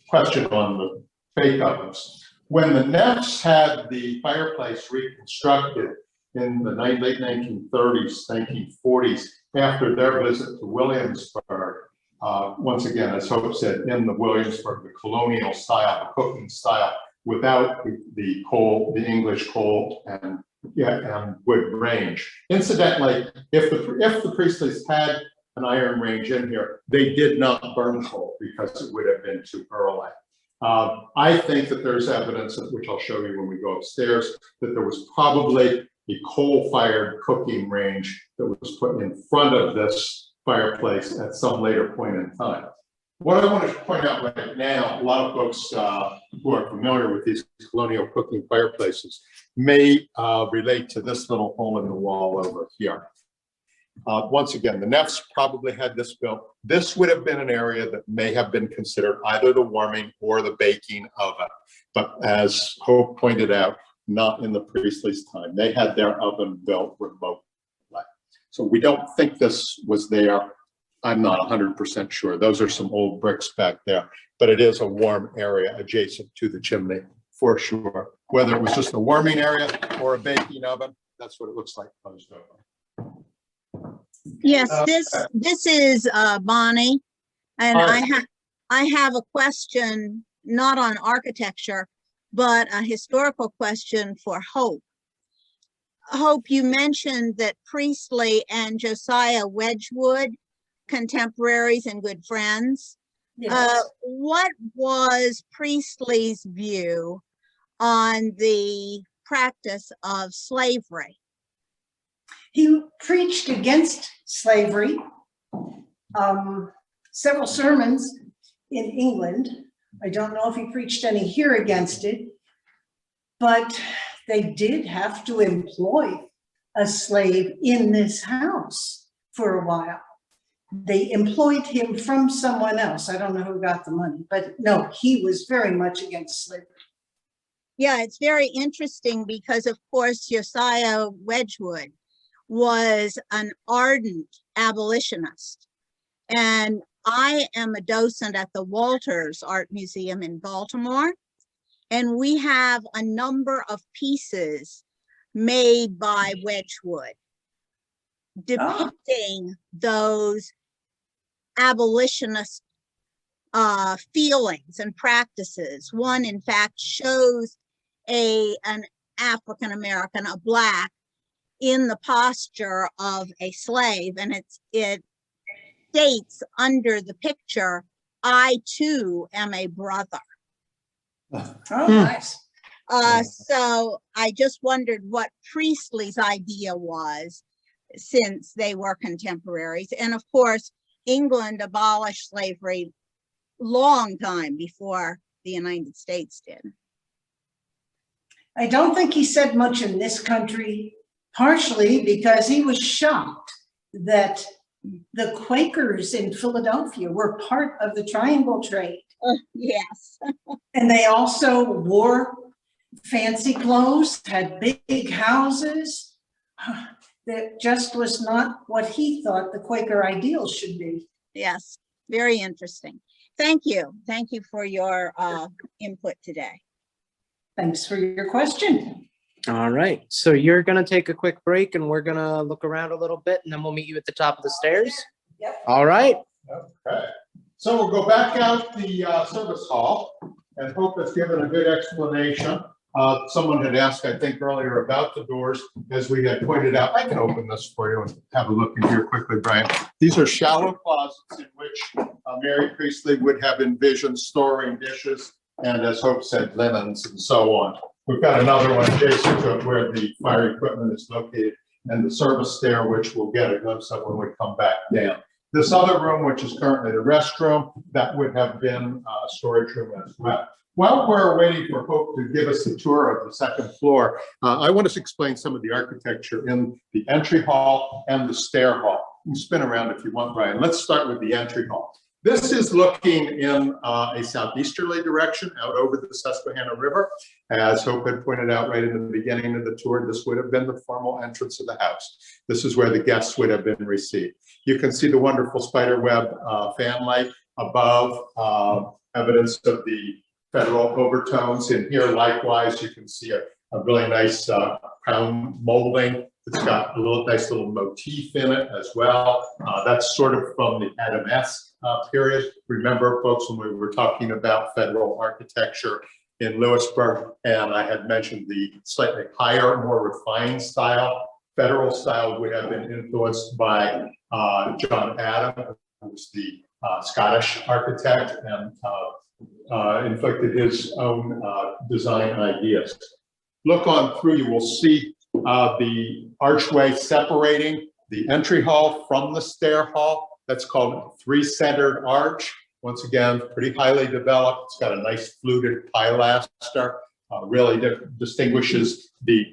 question on the bake ovens. When the Neffs had the fireplace reconstructed in the late 1930s, 1940s, after their visit to Williamsburg, once again, as Hope said, in the Williamsburg, the colonial style, the cooking style, without the coal, the English coal and wood range. Incidentally, if the Priestleys had an iron range in here, they did not burn coal because it would have been too early. I think that there's evidence, which I'll show you when we go upstairs, that there was probably a coal-fired cooking range that was put in front of this fireplace at some later point in time. What I want to point out right now, a lot of folks who are familiar with these colonial cooking fireplaces may relate to this little hole in the wall over here. Once again, the Neffs probably had this built. This would have been an area that may have been considered either the warming or the baking oven. But as Hope pointed out, not in the Priestley's time. They had their oven built remotely. So we don't think this was there. I'm not 100% sure. Those are some old bricks back there, but it is a warm area adjacent to the chimney for sure. Whether it was just a warming area or a baking oven, that's what it looks like closed over. Yes, this is Bonnie, and I have a question, not on architecture, but a historical question for Hope. Hope, you mentioned that Priestley and Josiah Wedgwood, contemporaries and good friends. Yes. What was Priestley's view on the practice of slavery? He preached against slavery, several sermons in England. I don't know if he preached any here against it, but they did have to employ a slave in this house for a while. They employed him from someone else. I don't know who got the money, but no, he was very much against slavery. Yeah, it's very interesting because, of course, Josiah Wedgwood was an ardent abolitionist. And I am a docent at the Walters Art Museum in Baltimore. And we have a number of pieces made by Wedgwood depicting those abolitionist feelings and practices. One, in fact, shows an African American, a Black, in the posture of a slave, and it states under the picture, "I too am a brother." Oh, nice. So I just wondered what Priestley's idea was, since they were contemporaries. And of course, England abolished slavery long time before the United States did. I don't think he said much in this country, partially because he was shocked that the Quakers in Philadelphia were part of the triangle trade. Yes. And they also wore fancy clothes, had big houses. That just was not what he thought the Quaker ideal should be. Yes, very interesting. Thank you. Thank you for your input today. Thanks for your question. All right, so you're gonna take a quick break and we're gonna look around a little bit and then we'll meet you at the top of the stairs. Yep. All right. Okay. So we'll go back out the service hall, and Hope has given a good explanation. Someone had asked, I think, earlier about the doors. As we had pointed out, I can open this for you and have a look in here quickly, Brian. These are shallow closets in which Mary Priestley would have envisioned storing dishes and, as Hope said, linens and so on. We've got another one adjacent to it where the fire equipment is located, and the service stair, which we'll get a glimpse of when we come back down. This other room, which is currently the restroom, that would have been a storage room as well. While we're waiting for Hope to give us the tour of the second floor, I want to explain some of the architecture in the entry hall and the stair hall. You can spin around if you want, Brian. Let's start with the entry hall. This is looking in a southeasterly direction out over the Susquehanna River. As Hope had pointed out right in the beginning of the tour, this would have been the formal entrance of the house. This is where the guests would have been received. You can see the wonderful spiderweb fan light above, evidence of the federal overtones. In here, likewise, you can see a really nice crown molding. It's got a nice little motif in it as well. That's sort of from the Adamesque period. Remember, folks, when we were talking about federal architecture in Lewisburg, and I had mentioned the slightly higher, more refined style. Federal style would have been influenced by John Adam, who was the Scottish architect, and inflicted his own design ideas. Look on through, you will see the archway separating the entry hall from the stair hall. That's called three-centered arch. Once again, pretty highly developed. It's got a nice fluted pilaster. Really distinguishes the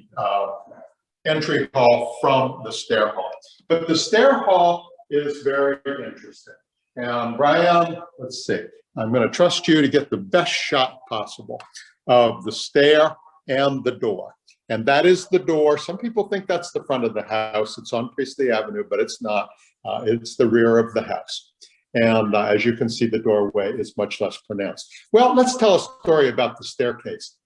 entry hall from the stair hall. But the stair hall is very interesting. And Brian, let's see. I'm going to trust you to get the best shot possible of the stair and the door. And that is the door. Some people think that's the front of the house. It's on Priestley Avenue, but it's not. It's the rear of the house. And as you can see, the doorway is much less pronounced. Well, let's tell a story about the staircase.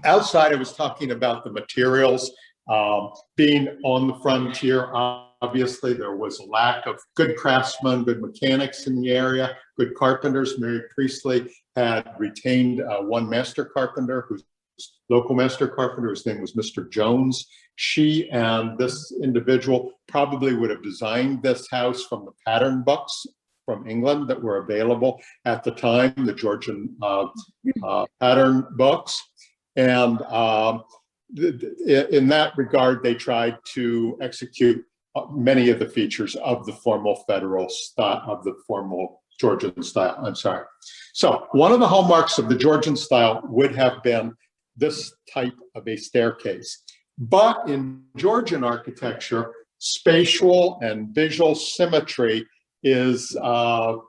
Outside, I was talking about the materials being on the frontier. Obviously, there was a lack of good craftsmen, good mechanics in the area, good carpenters. Mary Priestley had retained one master carpenter, whose local master carpenter, his name was Mr. Jones. She and this individual probably would have designed this house from the pattern books from England that were available at the time, the Georgian pattern books. And in that regard, they tried to execute many of the features of the formal federal style, of the formal Georgian style, I'm sorry. So one of the hallmarks of the Georgian style would have been this type of a staircase. But in Georgian architecture, spatial and visual symmetry is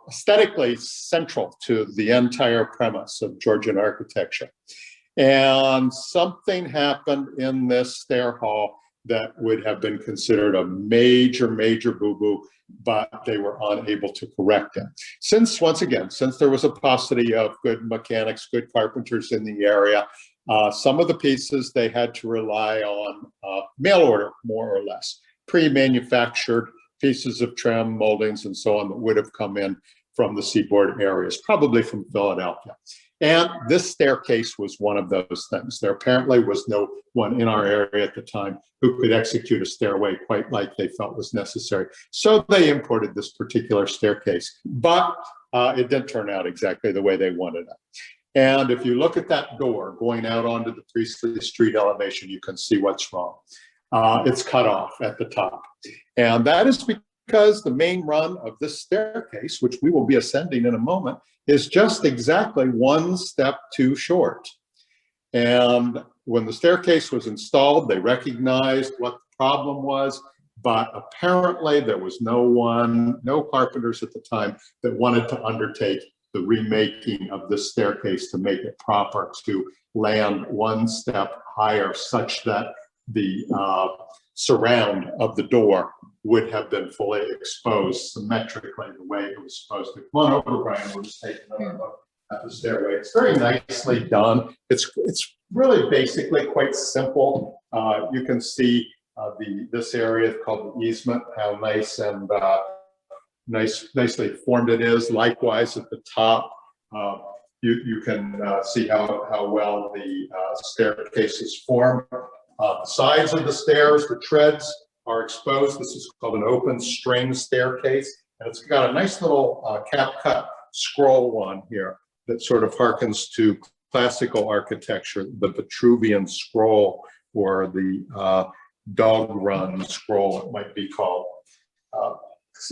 aesthetically central to the entire premise of Georgian architecture. And something happened in this stair hall that would have been considered a major, major boo-boo, but they were unable to correct it. Since, once again, since there was a paucity of good mechanics, good carpenters in the area, some of the pieces they had to rely on mail order, more or less, pre-manufactured pieces of trim, moldings, and so on that would have come in from the seaboard areas, probably from Philadelphia. And this staircase was one of those things. There apparently was no one in our area at the time who could execute a stairway quite like they felt was necessary. So they imported this particular staircase, but it didn't turn out exactly the way they wanted it. And if you look at that door going out onto the Priestley Street elevation, you can see what's wrong. It's cut off at the top. And that is because the main run of this staircase, which we will be ascending in a moment, is just exactly one step too short. And when the staircase was installed, they recognized what the problem was, but apparently there was no carpenters at the time that wanted to undertake the remaking of this staircase to make it proper to land one step higher, such that the surround of the door would have been fully exposed symmetrically the way it was supposed to. Come on over, Brian. We'll just take another look at the stairway. It's very nicely done. It's really basically quite simple. You can see this area called the easement, how nice and nicely formed it is. Likewise, at the top, you can see how well the staircase is formed. The sides of the stairs, the treads are exposed. This is called an open string staircase. And it's got a nice little cap cut scroll on here that sort of harkens to classical architecture, the Vitruvian scroll, or the dog run scroll, it might be called.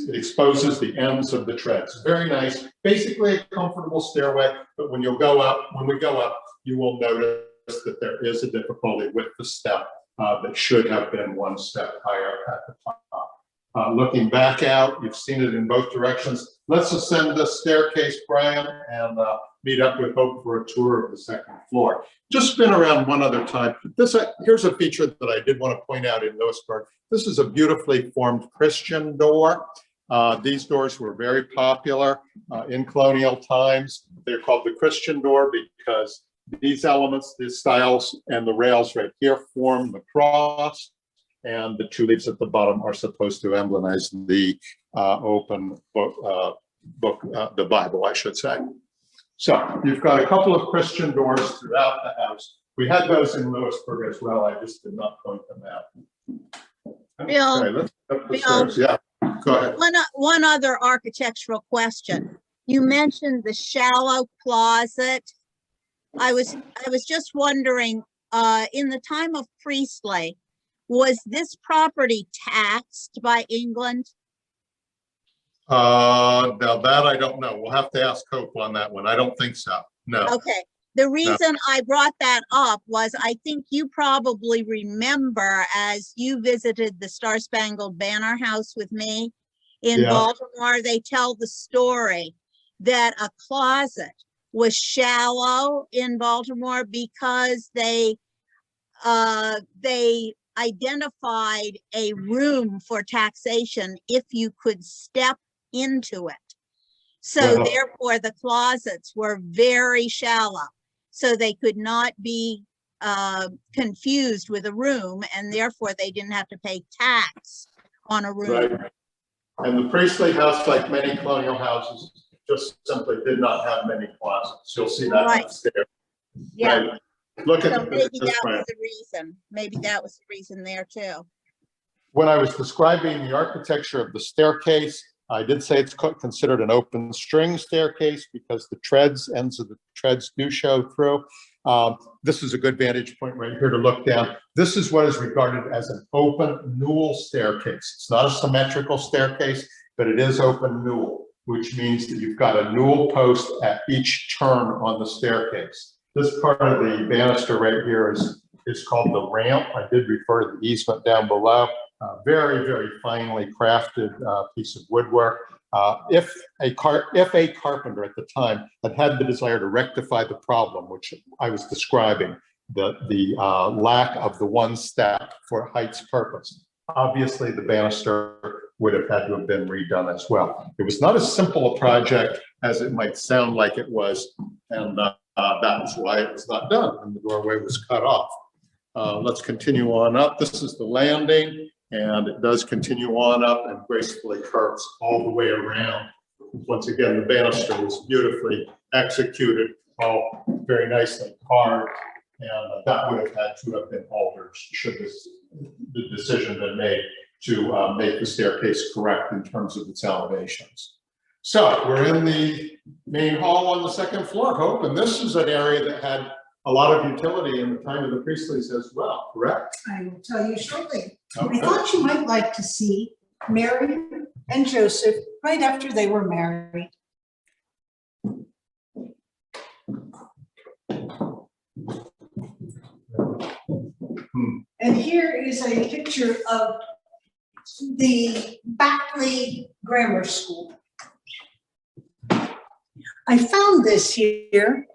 It exposes the ends of the treads. Very nice, basically a comfortable stairway, but when we go up, you will notice that there is a difficulty with the step that should have been one step higher at the top. Looking back out, you've seen it in both directions. Let's ascend the staircase, Brian, and meet up with Hope for a tour of the second floor. Just spin around one other time. Here's a feature that I did want to point out in Lewisburg. This is a beautifully formed Christian door. These doors were very popular in colonial times. They're called the Christian door because these elements, these styles, and the rails right here form the cross, and the two leaves at the bottom are supposed to emblemize the open book, the Bible, I should say. So you've got a couple of Christian doors throughout the house. We had those in Lewisburg as well. I just did not point them out. Bill, okay, let's up the Bill, stairs. Yeah, go ahead. One other architectural question. You mentioned the shallow closet. I was just wondering, in the time of Priestley, was this property taxed by England? Now that I don't know. We'll have to ask Kopf on that one. I don't think so. No. Okay. The reason I brought that up was I think you probably remember as you visited the Star Spangled Banner House with me in Baltimore, they tell the story that a closet was shallow in Baltimore because they they identified a room for taxation if you could step into it. So Wow. therefore, the closets were very shallow, so they could not be confused with a room, and therefore they didn't have to pay tax on a room. Right. And the Priestley House, like many colonial houses, just simply did not have many closets. You'll see that Right. upstairs. Yeah, Right. Look at so the maybe business that plan. was the reason. Maybe that was the reason there too. When I was describing the architecture of the staircase, I did say it's considered an open string staircase because the ends of the treads do show through. This is a good vantage point right here to look down. This is what is regarded as an open newel staircase. It's not a symmetrical staircase, but it is open newel, which means that you've got a newel post at each turn on the staircase. This part of the banister right here is called the ramp. I did refer to the easement down below. Very, very finely crafted piece of woodwork. If a carpenter at the time had the desire to rectify the problem, which I was describing, the lack of the one step for height's purpose, obviously the banister would have had to have been redone as well. It was not as simple a project as it might sound like it was, and that's why it was not done, and the doorway was cut off. Let's continue on up. This is the landing, and it does continue on up and gracefully curves all the way around. Once again, the banister was beautifully executed, all very nicely carved, and that would have had to have been altered should the decision been made to make the staircase correct in terms of its elevations. So we're in the main hall on the second floor, Hope, and this is an area that had a lot of utility in the time of the Priestleys as well, correct? I will tell you shortly. Okay. I thought you might like to see Mary and Joseph right after they were married. And here is a picture of the Bucknell Grammar School. I found this here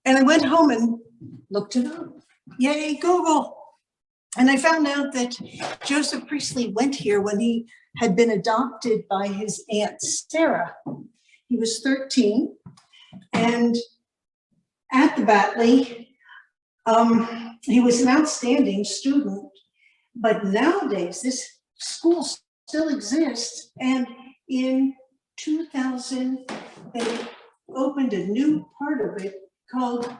and I went home and looked it up. Yay, Google. And I found out that Joseph Priestley went here when he had been adopted by his Aunt Sarah. He was 13, and at the Batley, he was an outstanding student, but nowadays this school still exists, and in 2000, they opened a new part of it called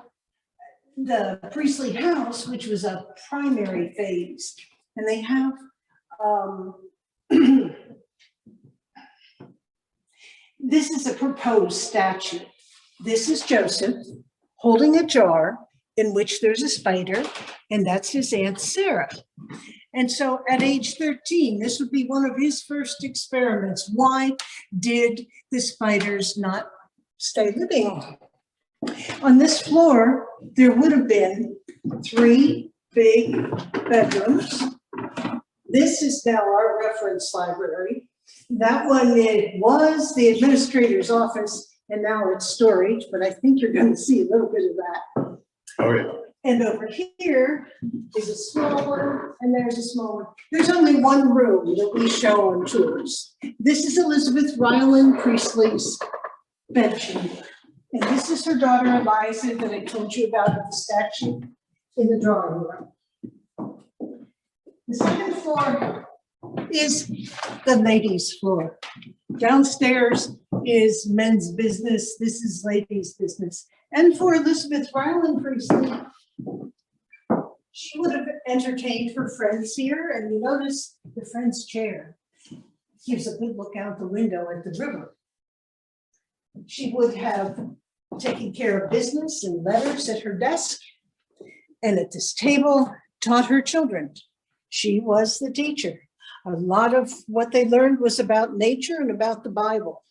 the Priestley House, which was a primary phase, and they have this is a proposed statue. This is Joseph holding a jar in which there's a spider, and that's his Aunt Sarah. And so at age 13, this would be one of his first experiments. Why did the spiders not stay living? On this floor, there would have been 3 big bedrooms. This is now our reference library. That one, it was the administrator's office, and now it's storage, but I think you're going to see a little bit of that. Oh, yeah. And over here is a small one, and there's a small one. There's only one room that we show on tours. This is Elizabeth Ryland Priestley's bedroom. And this is her daughter Eliza that I told you about at the statue in the drawing room. The second floor is the ladies' floor. Downstairs is men's business. This is ladies' business. And for Elizabeth Ryland Priestley, she would have entertained her friends here, and you notice the friend's chair gives a good look out the window at the river. She would have taken care of business and letters at her desk, and at this table taught her children. She was the teacher. A lot of what they learned was about nature and about the Bible.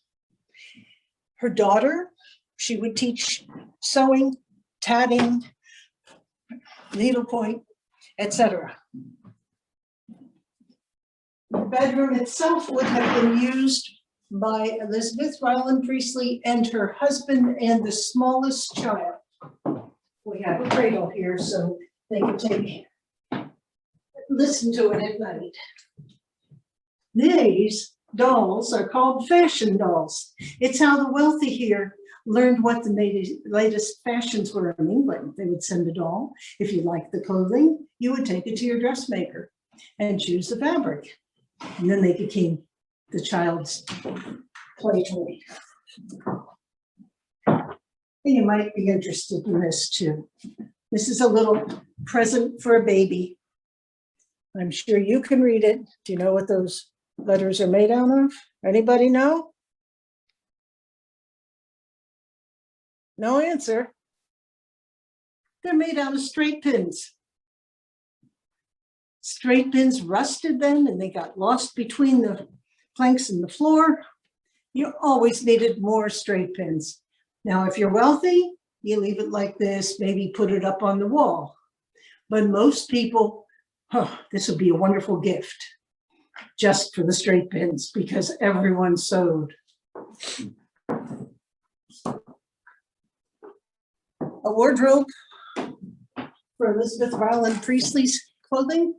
Her daughter, she would teach sewing, tatting, needlepoint, etc. The bedroom itself would have been used by Elizabeth Ryland Priestley and her husband and the smallest child. We have a cradle here so they can take listen to it at night. These dolls are called fashion dolls. It's how the wealthy here learned what the latest fashions were in England. They would send a doll. If you liked the clothing, you would take it to your dressmaker and choose the fabric. And then they became the child's play toy. You might be interested in this too. This is a little present for a baby. I'm sure you can read it. Do you know what those letters are made out of? Anybody know? No answer. They're made out of straight pins. Straight pins rusted then and they got lost between the planks and the floor. You always needed more straight pins. Now, if you're wealthy, you leave it like this, maybe put it up on the wall. But most people, oh, this would be a wonderful gift just for the straight pins because everyone sewed. A wardrobe for Elizabeth Rowland Priestley's clothing.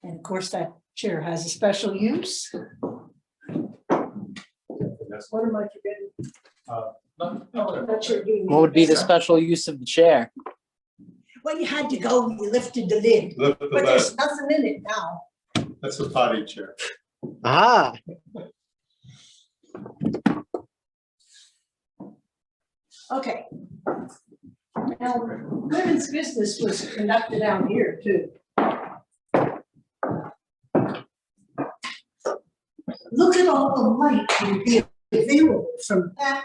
And of course, that chair has a special use. What am I forgetting? Not sure doing What would be the this. special use of the chair? When you had to go, you lifted the lid, Lift the but there's lid. nothing in it now. That's a potty chair. Ah, Okay. Now, women's business was conducted out here too. Look at all the light that would be available from that,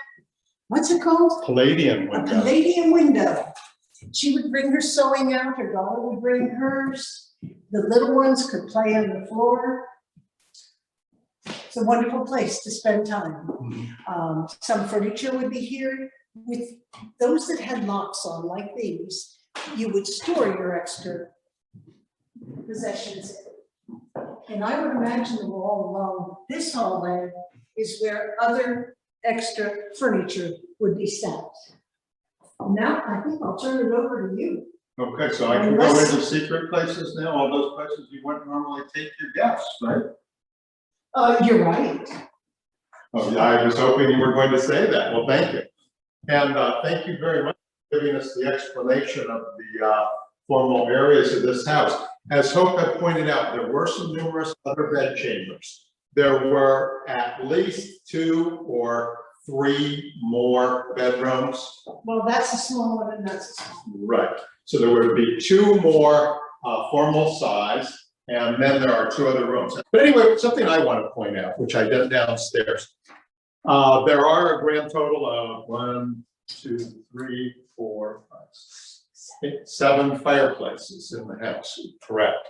what's it called? Palladium A window. Palladium window. She would bring her sewing out, her daughter would bring hers. The little ones could play on the floor. It's a wonderful place to spend time. Some furniture would be here. With those that had locks on like these, you would store your extra possessions in. And I would imagine the wall along this hallway is where other extra furniture would be stacked. Now, I think I'll turn it over to you. Okay, so I can go into secret places now, all those places you wouldn't normally take your guests, right? You're right. Oh, yeah, I was hoping you were going to say that. Well, thank you. And thank you very much for giving us the explanation of the formal areas of this house. As Hope had pointed out, there were some numerous other bed chambers. There were at least 2 or 3 more bedrooms. Well, that's a small one and that's a small one. Right. So there would be 2 more formal size, and then there are 2 other rooms. But anyway, something I want to point out, which I did downstairs. There are a grand total of 1, 2, 3, 4, 5, 6, 7 fireplaces in the house, correct?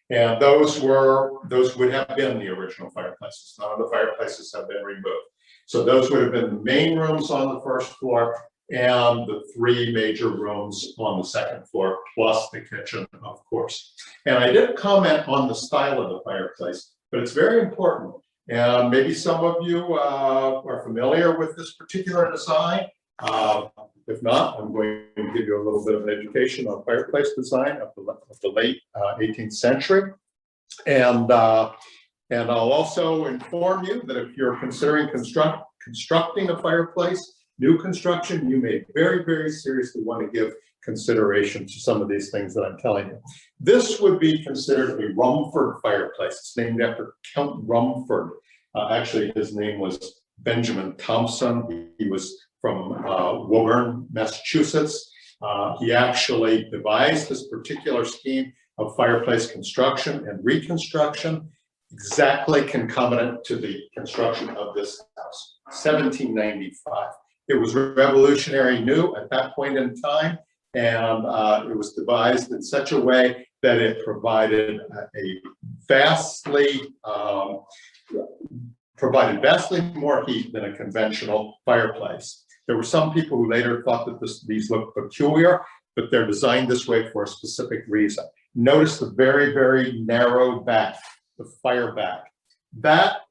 And those would have been the original fireplaces. None of the fireplaces have been removed. So those would have been the main rooms on the first floor and the 3 major rooms on the second floor, plus the kitchen, of course. And I didn't comment on the style of the fireplace, but it's very important. And maybe some of you are familiar with this particular design. If not, I'm going to give you a little bit of an education on fireplace design of the late 18th century. And I'll also inform you that if you're considering constructing a fireplace, new construction, you may very, very seriously want to give consideration to some of these things that I'm telling you. This would be considered a Rumford fireplace. It's named after Count Rumford. Actually, his name was Benjamin Thompson. He was from Woburn, Massachusetts. He actually devised this particular scheme of fireplace construction and reconstruction, exactly concomitant to the construction of this house, 1795. It was revolutionary new at that point in time, and it was devised in such a way that it provided vastly more heat than a conventional fireplace. There were some people who later thought that these looked peculiar, but they're designed this way for a specific reason. Notice the very, very narrow back, the fire back. That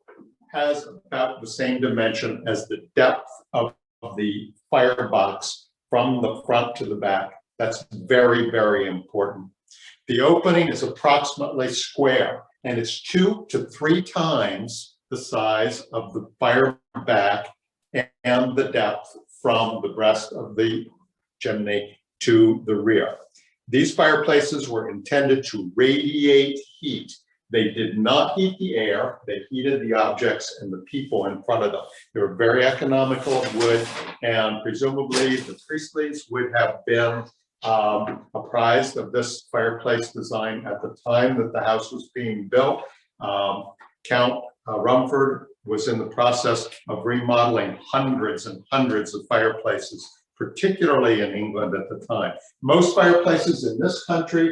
has about the same dimension as the depth of the firebox from the front to the back. That's very, very important. The opening is approximately square, and it's 2 to 3 times the size of the fire back and the depth from the breast of the chimney to the rear. These fireplaces were intended to radiate heat. They did not heat the air, they heated the objects and the people in front of them. They were very economical of wood, and presumably the Priestleys would have been apprised of this fireplace design at the time that the house was being built. Count Rumford was in the process of remodeling hundreds and hundreds of fireplaces, particularly in England at the time. Most fireplaces in this country,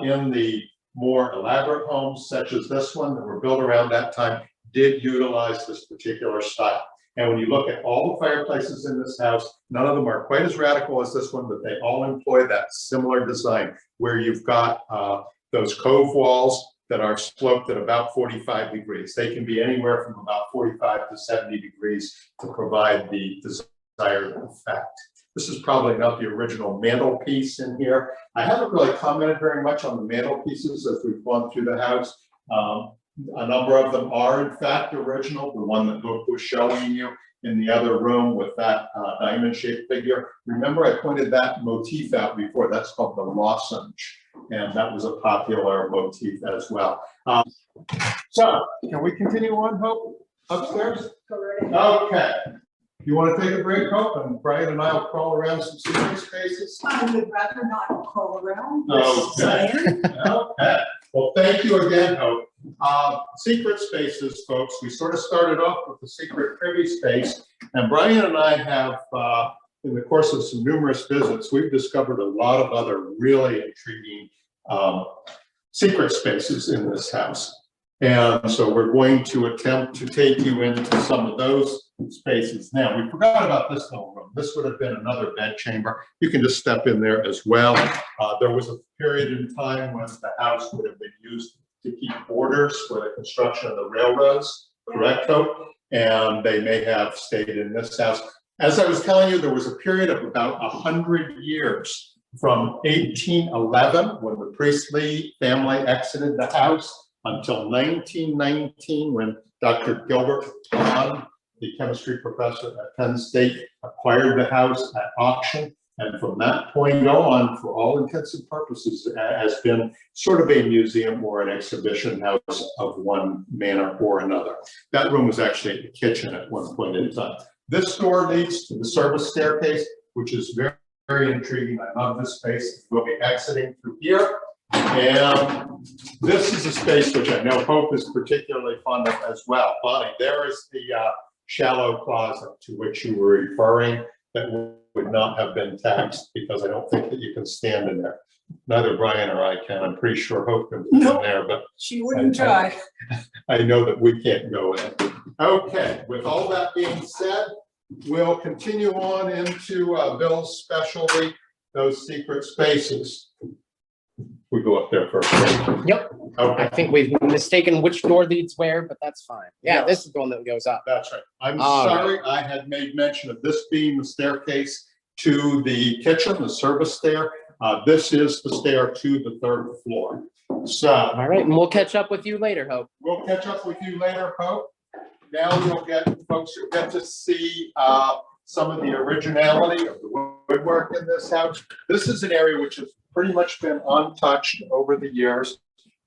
in the more elaborate homes, such as this one that were built around that time, did utilize this particular style. And when you look at all the fireplaces in this house, none of them are quite as radical as this one, but they all employ that similar design where you've got those cove walls that are sloped at about 45 degrees. They can be anywhere from about 45 to 70 degrees to provide the desired effect. This is probably not the original mantelpiece in here. I haven't really commented very much on the mantelpieces as we've gone through the house. A number of them are in fact original. The one that Hope was showing you in the other room with that diamond-shaped figure. Remember, I pointed that motif out before. That's called the lozenge, and that was a popular motif as well. So, can we continue on, Hope, upstairs? Okay. You want to take a break, Hope, and Brian and I will crawl around some secret spaces? I would rather not crawl around. Okay. Okay. Well, thank you again, Hope. Secret spaces, folks. We sort of started off with the secret privy space, and Brian and I have, in the course of some numerous visits, we've discovered a lot of other really intriguing secret spaces in this house. And so we're going to attempt to take you into some of those spaces. Now, we forgot about this little room. This would have been another bedchamber. You can just step in there as well. There was a period in time when the house would have been used to keep borders for the construction of the railroads, correct, Hope? And they may have stayed in this house. As I was telling you, there was a period of about 100 years from 1811, when the Priestley family exited the house, until 1919, when Dr. Gilbert Hahn, the chemistry professor at Penn State, acquired the house at auction. And from that point on, for all intents and purposes, has been sort of a museum or an exhibition house of one manner or another. That room was actually a kitchen at one point in time. This door leads to the service staircase, which is very, very intriguing. I love this space. We'll be exiting through here. And this is a space which I know Hope is particularly fond of as well. Bonnie, there is the shallow closet to which you were referring that would not have been taxed, because I don't think that you can stand in there. Neither Brian or I can. I'm pretty sure Hope can fit in there, but She wouldn't try. I know that we can't go in it. Okay, with all that being said, we'll continue on into Bill's specialty, those secret spaces. We go up there first. Yep. Okay. I think we've mistaken which door leads where, but that's fine. Yeah, Yeah. this is the one that goes up. That's right. I'm All sorry, I had made mention of this being the staircase to the kitchen, the service stair. This is the stair to the 3rd floor. So All right, and we'll catch up with you later, Hope. we'll catch up with you later, Hope. Now we'll get folks who get to see some of the originality of the woodwork in this house. This is an area which has pretty much been untouched over the years.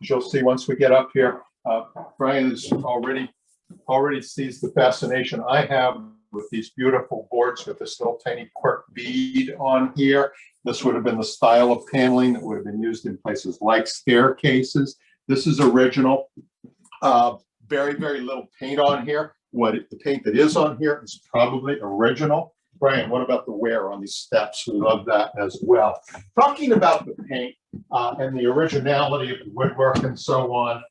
You'll see once we get up here. Brian is already sees the fascination I have with these beautiful boards with this little tiny quirk bead on here. This would have been the style of paneling that would have been used in places like staircases. This is original. Very, very little paint on here. The paint that is on here is probably original. Brian, what about the wear on these steps? We love that as well. Talking about the paint and the originality of the woodwork and so on,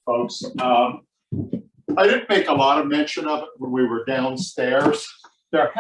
folks, I didn't make a lot of mention of it when we were downstairs. There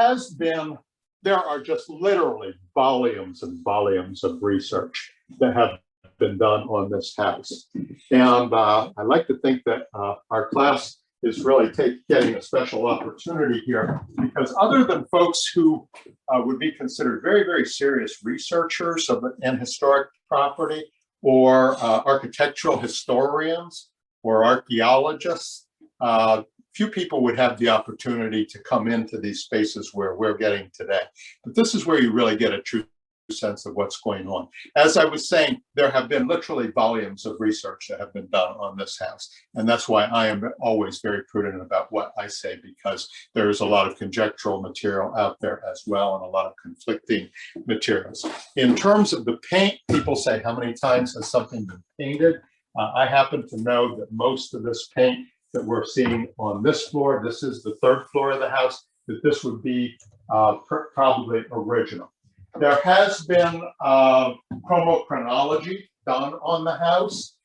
are just literally volumes and volumes of research that have been done on this house. And I like to think that our class is really getting a special opportunity here, because other than folks who would be considered very, very serious researchers and historic property, or architectural historians or archaeologists, few people would have the opportunity to come into these spaces where we're getting today. But this is where you really get a true sense of what's going on. As I was saying, there have been literally volumes of research that have been done on this house. And that's why I am always very prudent about what I say, because there is a lot of conjectural material out there as well, and a lot of conflicting materials. In terms of the paint, people say, how many times has something been painted? I happen to know that most of this paint that we're seeing on this floor, this is the third floor of the house, that this would be probably original. There has been chromochronology done on the house.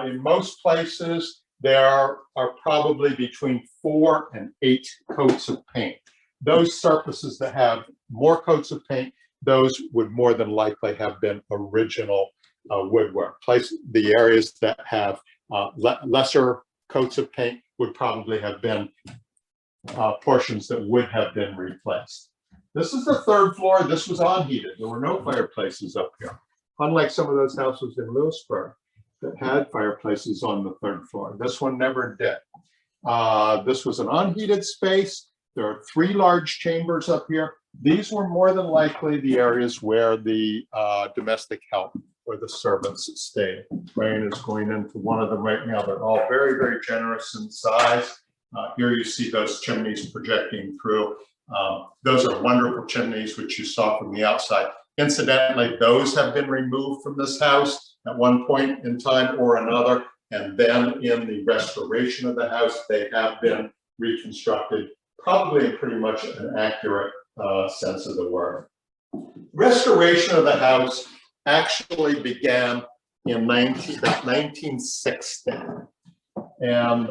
In most places, there are probably between 4 and 8 coats of paint. Those surfaces that have more coats of paint, those would more than likely have been original woodwork. The areas that have lesser coats of paint would probably have been portions that would have been replaced. This is the third floor. This was unheated. There were no fireplaces up here. Unlike some of those houses in Lewisburg that had fireplaces on the third floor. This one never did. This was an unheated space. There are 3 large chambers up here. These were more than likely the areas where the domestic help or the servants stayed. Brian is going into one of them right now. They're all very, very generous in size. Here you see those chimneys projecting through. Those are wonderful chimneys, which you saw from the outside. Incidentally, those have been removed from this house at one point in time or another. And then in the restoration of the house, they have been reconstructed, probably in pretty much an accurate sense of the word. Restoration of the house actually began in 1960. And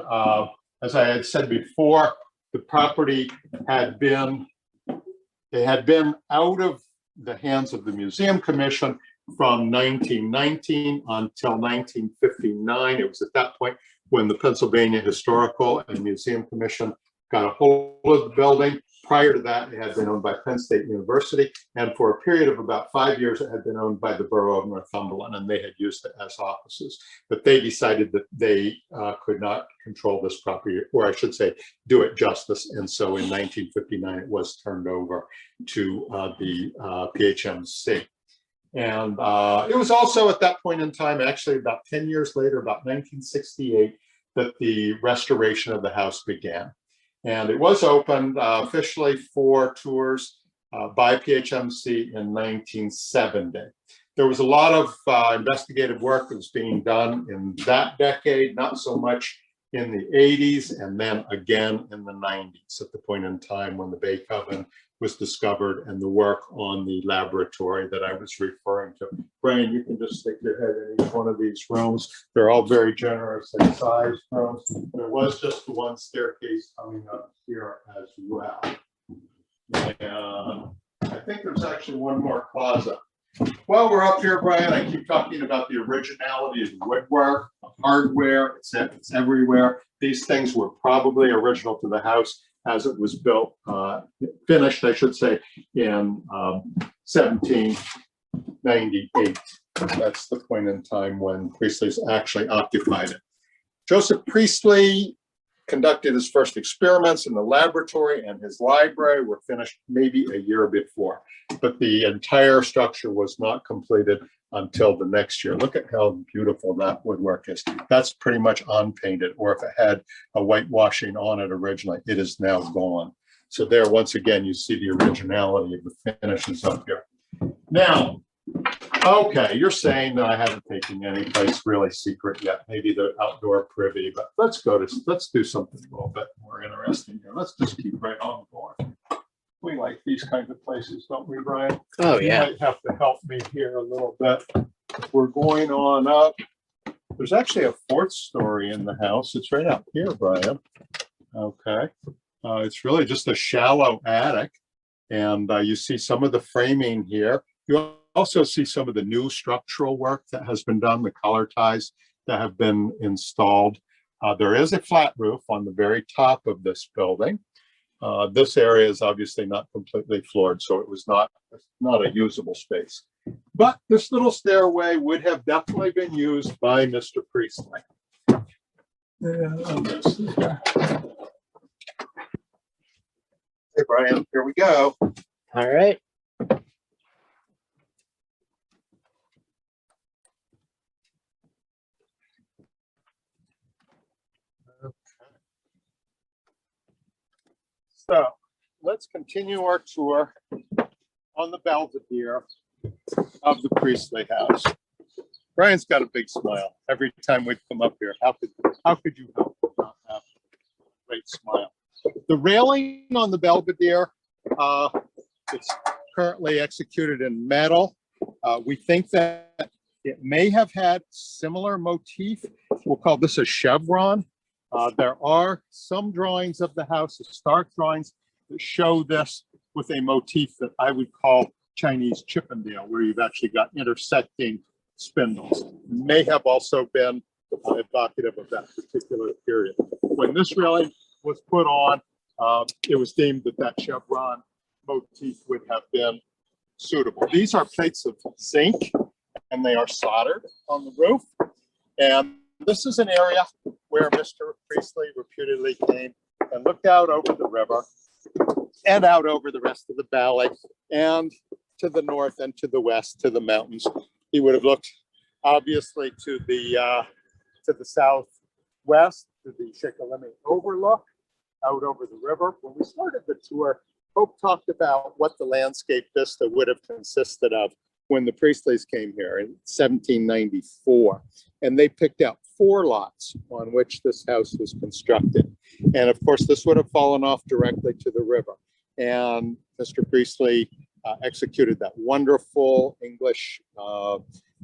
as I had said before, the property had been out of the hands of the Museum Commission from 1919 until 1959. It was at that point when the Pennsylvania Historical and Museum Commission got a hold of the building. Prior to that, it had been owned by Penn State University, and for a period of about 5 years, it had been owned by the borough of Northumberland, and they had used it as offices. But they decided that they could not control this property, or I should say, do it justice. And so in 1959, it was turned over to the PHMC. And it was also at that point in time, actually about 10 years later, about 1968, that the restoration of the house began. And it was opened officially for tours by PHMC in 1970. There was a lot of investigative work that was being done in that decade, not so much in the 80s, and then again in the 90s at the point in time when the Bay Coven was discovered and the work on the laboratory that I was referring to. Brian, you can just stick your head in each one of these rooms. They're all very generous in size rooms. There was just the one staircase coming up here as well. And I think there's actually one more closet. While we're up here, Brian, I keep talking about the originality of the woodwork, the hardware, it's everywhere. These things were probably original to the house as it was built, finished, I should say, in 1798. That's the point in time when Priestley's actually occupied it. Joseph Priestley conducted his first experiments in the laboratory, and his library were finished maybe a year before, but the entire structure was not completed until the next year. Look at how beautiful that woodwork is. That's pretty much unpainted, or if it had a whitewashing on it originally, it is now gone. So there, once again, you see the originality of the finishes up here. Now, okay, you're saying that I haven't taken any place really secret yet, maybe the outdoor privy, but let's do something a little bit more interesting here. Let's just keep right on going. We like these kinds of places, don't we, Brian? Oh, yeah. You might have to help me here a little bit. We're going on up. There's actually a 4th story in the house. It's right out here, Brian. Okay. It's really just a shallow attic. And you see some of the framing here. You also see some of the new structural work that has been done, the collar ties that have been installed. There is a flat roof on the very top of this building. This area is obviously not completely floored, so it was not a usable space. But this little stairway would have definitely been used by Mr. Priestley. Hey, Brian, here we go. All right. So let's continue our tour on the Belvedere of the Priestley House. Brian's got a big smile every time we come up here. How could you help but not have a great smile? The railing on the Belvedere, it's currently executed in metal. We think that it may have had similar motif. We'll call this a chevron. There are some drawings of the house, historic drawings, that show this with a motif that I would call Chinese Chippendale, where you've actually got intersecting spindles. May have also been evocative of that particular period. When this railing was put on, it was deemed that that chevron motif would have been suitable. These are plates of zinc, and they are soldered on the roof. And this is an area where Mr. Priestley reputedly came and looked out over the river and out over the rest of the valley and to the north and to the west, to the mountains. He would have looked obviously to the southwest, to the Shikellamy overlook, out over the river. When we started the tour, Hope talked about what the landscape vista would have consisted of when the Priestleys came here in 1794. And they picked out 4 lots on which this house was constructed. And of course, this would have fallen off directly to the river. And Mr. Priestley executed that wonderful English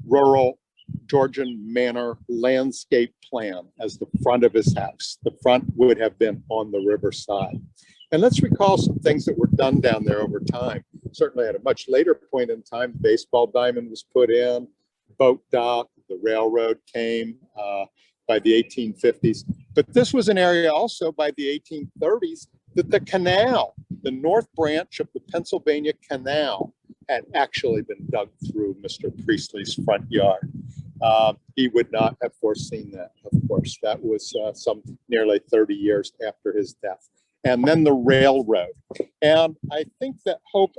rural Georgian manor landscape plan as the front of his house. The front would have been on the riverside. And let's recall some things that were done down there over time. Certainly at a much later point in time, baseball diamond was put in, boat dock, the railroad came by the 1850s. But this was an area also by the 1830s that the canal, the north branch of the Pennsylvania Canal, had actually been dug through Mr. Priestley's front yard. He would not have foreseen that, of course. That was some nearly 30 years after his death. And then the railroad. And I think that Hope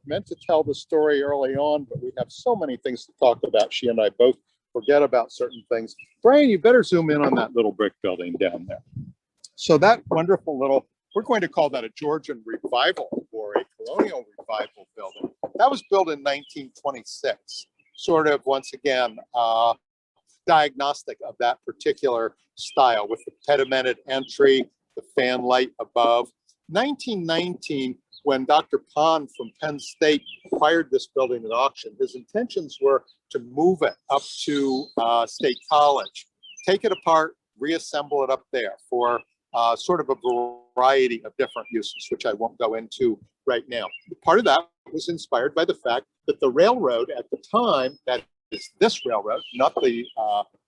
meant to tell the story early on, but we have so many things to talk about. She and I both forget about certain things. Brian, you better zoom in on that little brick building down there. So that wonderful little, we're going to call that a Georgian revival or a colonial revival building. That was built in 1926, sort of, once again, diagnostic of that particular style with the pedimented entry, the fan light above. 1919, when Dr. Pond from Penn State acquired this building at auction, his intentions were to move it up to State College, take it apart, reassemble it up there for sort of a variety of different uses, which I won't go into right now. Part of that was inspired by the fact that the railroad at the time, that is this railroad, not the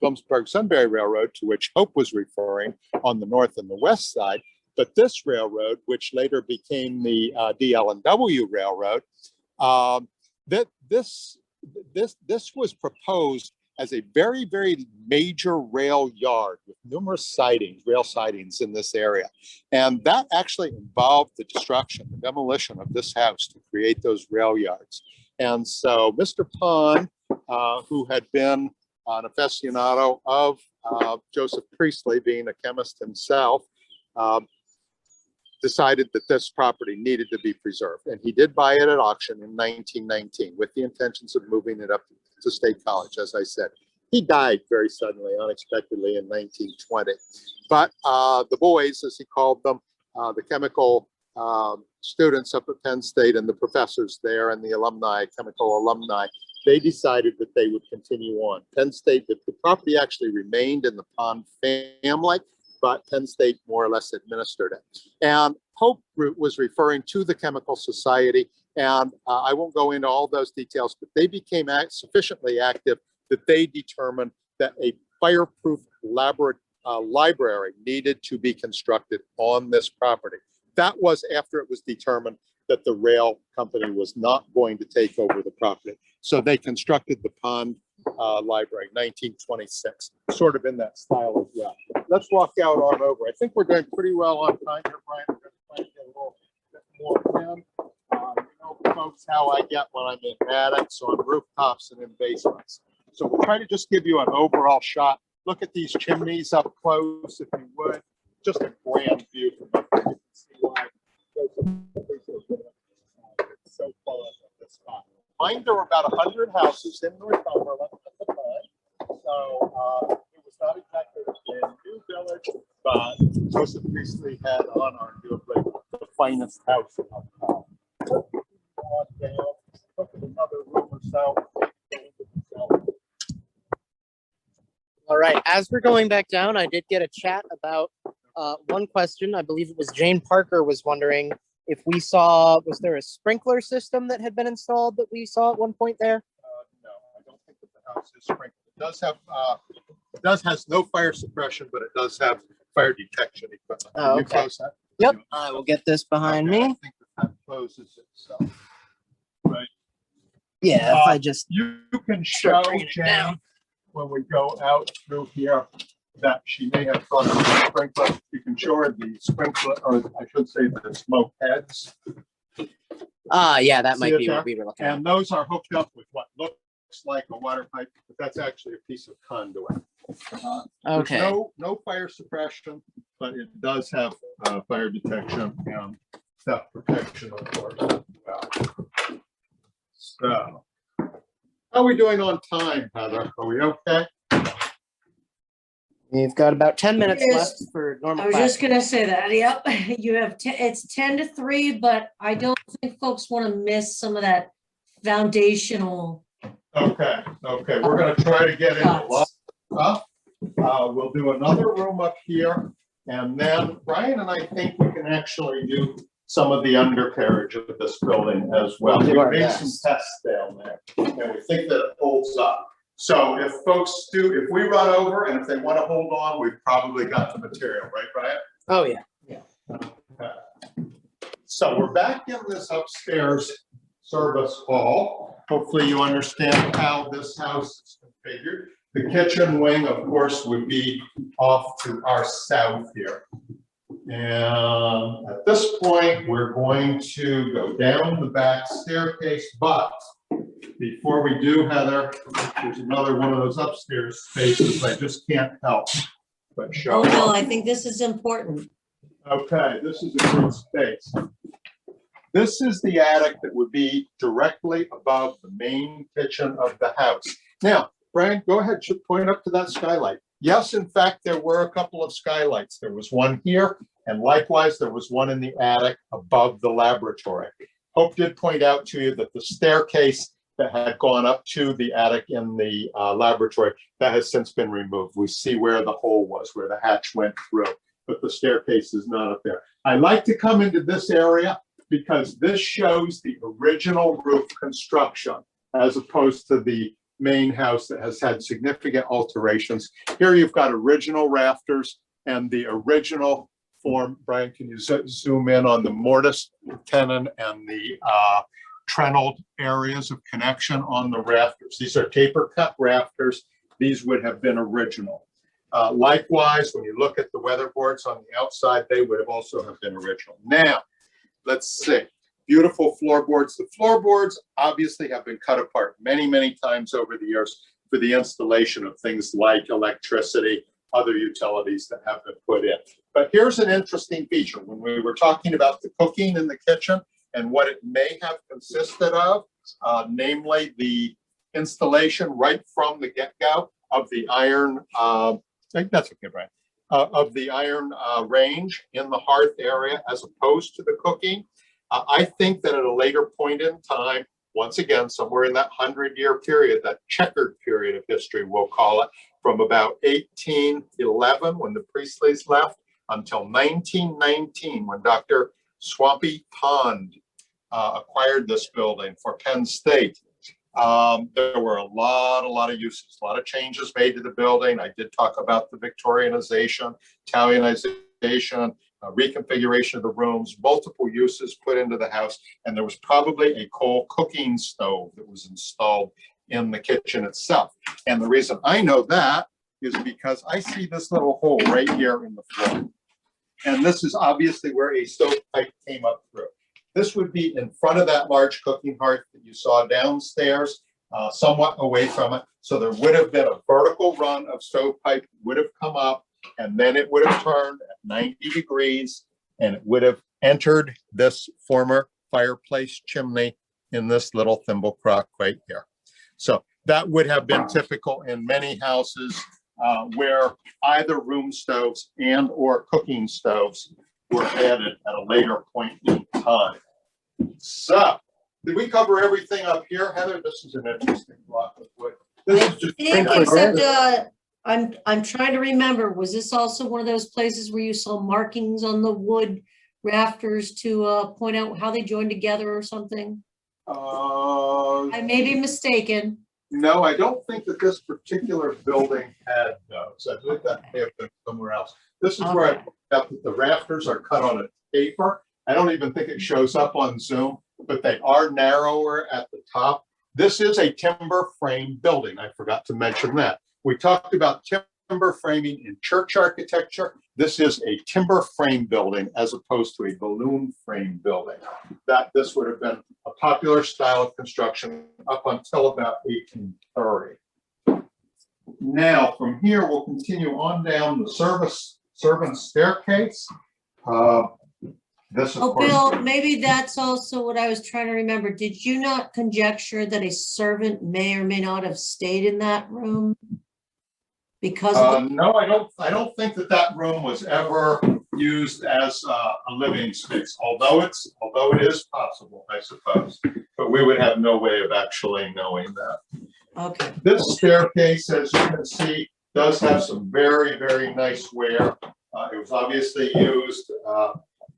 Bloomsburg-Sunbury Railroad to which Hope was referring on the north and the west side, but this railroad, which later became the DL&W Railroad, this was proposed as a very, very major rail yard with numerous sidings, rail sidings in this area. And that actually involved the destruction, the demolition of this house to create those rail yards. And so Mr. Pond, who had been an aficionado of Joseph Priestley, being a chemist himself, decided that this property needed to be preserved. And he did buy it at auction in 1919 with the intentions of moving it up to State College, as I said. He died very suddenly, unexpectedly in 1920. But the boys, as he called them, the chemical students up at Penn State and the professors there and the alumni, chemical alumni, they decided that they would continue on. Penn State, the property actually remained in the Pond family, but Penn State more or less administered it. And Hope was referring to the Chemical Society, and I won't go into all those details, but they became sufficiently active that they determined that a fireproof library needed to be constructed on this property. that was after it was determined that the rail company was not going to take over the property. So they constructed the pond library, 1926, sort of in that style as well. Let's walk out on over. I think we're doing pretty well on time here, Brian. We're going to try to get a little bit more in. You know, folks, how I get when I'm in attics, on rooftops, and in basements. So we'll try to just give you an overall shot. Look at these chimneys up close, if you would. Just a grand view from up there. You can see why it's so far at this spot. Mind there were about 100 houses in Northumberland at the time. So it was not exactly a new village, but Joseph Priestley had on arguably the finest house in town. Look at another room or so. All right, as we're going back down, I did get a chat about one question. I believe it was Jane Parker was wondering if we saw, was there a sprinkler system that had been installed that we saw at one point there? No, I don't think that the house is sprinkled. It does has no fire suppression, but it does have fire detection equipment. Oh, Can you okay. close that? Yep, I will get this behind Okay, I me. think that closes it. So, right. Yeah, if I just You can show bringing it Jane down. when we go out through here that she may have thought of the sprinkler. You can show her the sprinkler, or I should say the smoke heads. yeah, that See might it be there? what we were looking at. And those are hooked up with what looks like a water pipe, but that's actually a piece of conduit. There's Okay. no fire suppression, but it does have fire detection and theft protection, of course, as well. So, how are we doing on time, Heather? Are we okay? We've got about 10 minutes Yes. left for normal I was class. just gonna say that, yep, you have, it's 10 to 3, but I don't think folks want to miss some of that foundational Okay, we're gonna try to get in a lot cuts. of stuff. We'll do another room up here, and then Brian and I think we can actually do some of the undercarriage of this building as well. We'll do We our made some best. tests down there, and we think that it holds up. So if folks do, if we run over and if they want to hold on, we've probably got the material, right, Brian? Oh, yeah. Okay. So we're back in this upstairs service hall. Hopefully you understand how this house is configured. The kitchen wing, of course, would be off to our south here. And at this point, we're going to go down the back staircase, but before we do, Heather, there's another one of those upstairs spaces I just can't help but show. Oh, no, I think this is important. Okay, this is a good space. This is the attic that would be directly above the main kitchen of the house. Now, Brian, go ahead, point up to that skylight. Yes, in fact, there were a couple of skylights. There was one here, and likewise, there was one in the attic above the laboratory. Hope did point out to you that the staircase that had gone up to the attic in the laboratory, that has since been removed. We see where the hole was, where the hatch went through, but the staircase is not up there. I like to come into this area because this shows the original roof construction as opposed to the main house that has had significant alterations. Here you've got original rafters and the original form. Brian, can you zoom in on the mortise tenon and the trennelled areas of connection on the rafters? These are taper cut rafters. These would have been original. Likewise, when you look at the weatherboards on the outside, they would have also have been original. Now, let's see. Beautiful floorboards. The floorboards obviously have been cut apart many, many times over the years for the installation of things like electricity, other utilities that have been put in. But here's an interesting feature. When we were talking about the cooking in the kitchen and what it may have consisted of, namely the installation right from the get-go of the iron, I think that's okay, Brian, of the iron range in the hearth area as opposed to the cooking. I think that at a later point in time, once again, somewhere in that 100-year period, that checkered period of history, we'll call it, from about 1811, when the Priestleys left, until 1919, when Dr. Swampy Pond acquired this building for Penn State. There were a lot of uses, a lot of changes made to the building. I did talk about the Victorianization, Italianization, reconfiguration of the rooms, multiple uses put into the house, and there was probably a coal cooking stove that was installed in the kitchen itself. And the reason I know that is because I see this little hole right here in the floor. And this is obviously where a stovepipe came up through. This would be in front of that large cooking hearth that you saw downstairs, somewhat away from it. So there would have been a vertical run of stovepipe, would have come up, and then it would have turned at 90 degrees, and it would have entered this former fireplace chimney in this little thimble crock right here. So that would have been typical in many houses where either room stoves and or cooking stoves were added at a later point in time. So, did we cover everything up here, Heather? This is an interesting block of wood. This is just Except, I'm trying to remember, was this also one of those places where you saw markings on the wood rafters to point out how they joined together or something? I may be mistaken. No, I don't think that this particular building had those. I think that may have been somewhere else. This is where I pointed out that the rafters are cut on a taper. I don't even think it shows up on Zoom, but they are narrower at the top. This is a timber frame building. I forgot to mention that. We talked about timber framing in church architecture. This is a timber frame building as opposed to a balloon frame building. This would have been a popular style of construction up until about 1830. Now, from here, we'll continue on down the servant staircase. This, of course, Bill, maybe that's also what I was trying to remember. Did you not conjecture that a servant may or may not have stayed in that room? Because of no, I don't think that room was ever used as a living space, although it is possible, I suppose, but we would have no way of actually knowing that. okay. This staircase, as you can see, does have some very, very nice wear. It was obviously used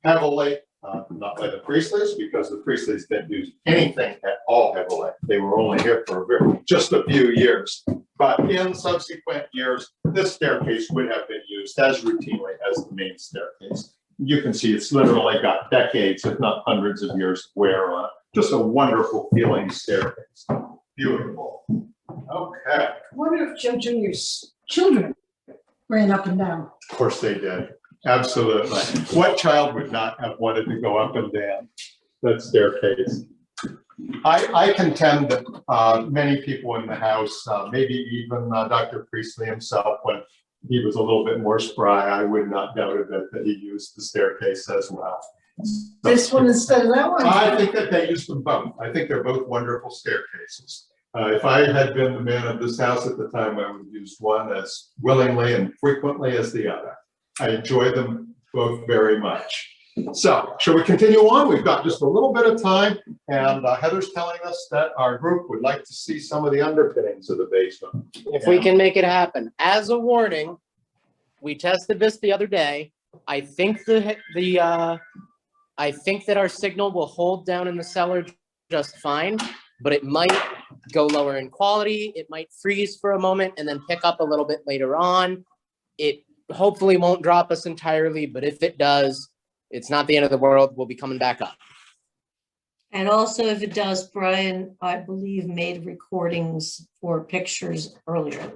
heavily, not by the Priestleys, because the Priestleys didn't use anything at all heavily. They were only here for just a few years. But in subsequent years, this staircase would have been used as routinely as the main staircase. You can see it's literally got decades, if not hundreds of years of wear on it. Just a wonderful feeling staircase. Beautiful. Okay. I wonder if Joe Jr.'s children ran up and down. Of course they did. Absolutely. What child would not have wanted to go up and down that staircase? I contend that many people in the house, maybe even Dr. Priestley himself, when he was a little bit more spry, I would not doubt it that he used the staircase as well. This one instead of that one? I think that they used them both. I think they're both wonderful staircases. If I had been the man of this house at the time, I would have used one as willingly and frequently as the other. I enjoy them both very much. So, shall we continue on? We've got just a little bit of time, and Heather's telling us that our group would like to see some of the underpinnings of the basement. If we can make it happen. As a warning, we tested this the other day. I think I think that our signal will hold down in the cellar just fine, but it might go lower in quality. It might freeze for a moment and then pick up a little bit later on. It hopefully won't drop us entirely, but if it does, it's not the end of the world. We'll be coming back up. And also, if it does, Brian, I believe, made recordings for pictures earlier.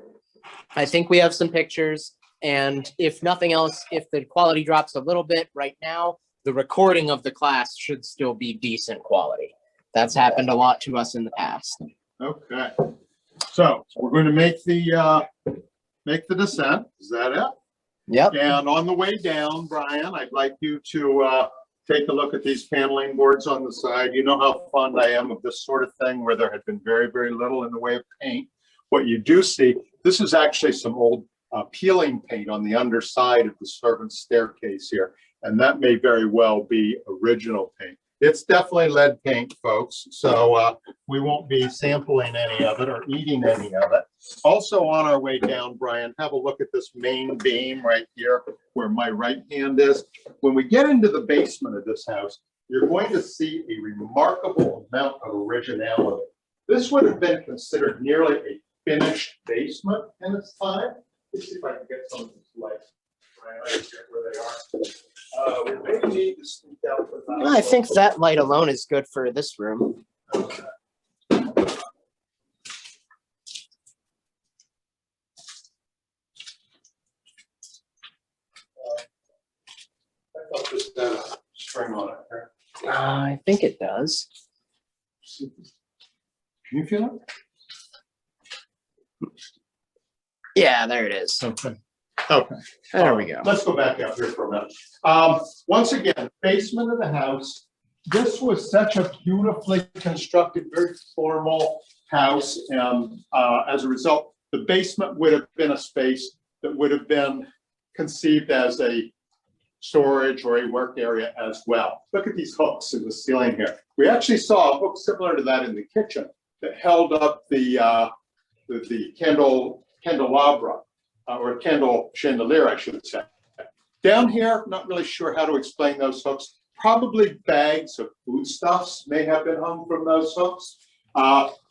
I think we have some pictures, and if nothing else, if the quality drops a little bit right now, the recording of the class should still be decent quality. That's happened a lot to us in the past. Okay. So we're going to make the descent. Is that it? Yep. And on the way down, Brian, I'd like you to take a look at these paneling boards on the side. You know how fond I am of this sort of thing where there had been very, very little in the way of paint. What you do see, this is actually some old peeling paint on the underside of the servant's staircase here. And that may very well be original paint. It's definitely lead paint, folks. So we won't be sampling any of it or eating any of it. Also on our way down, Brian, have a look at this main beam right here where my right hand is. When we get into the basement of this house, you're going to see a remarkable amount of originality. This would have been considered nearly a finished basement in its time. Let's see if I can get some of this light. We may need to speak out for that. I think that light alone is good for this room. I thought this had a string on it. I think it does. Can you feel it? Yeah, there it is. Okay. Okay. There we go. Let's go back out here for a minute. Once again, basement of the house. This was such a beautifully constructed, very formal house. And as a result, the basement would have been a space that would have been conceived as a storage or a work area as well. Look at these hooks in the ceiling here. We actually saw a hook similar to that in the kitchen that held up the candelabra or candle chandelier, I should say. Down here, not really sure how to explain those hooks. Probably bags of foodstuffs may have been hung from those hooks.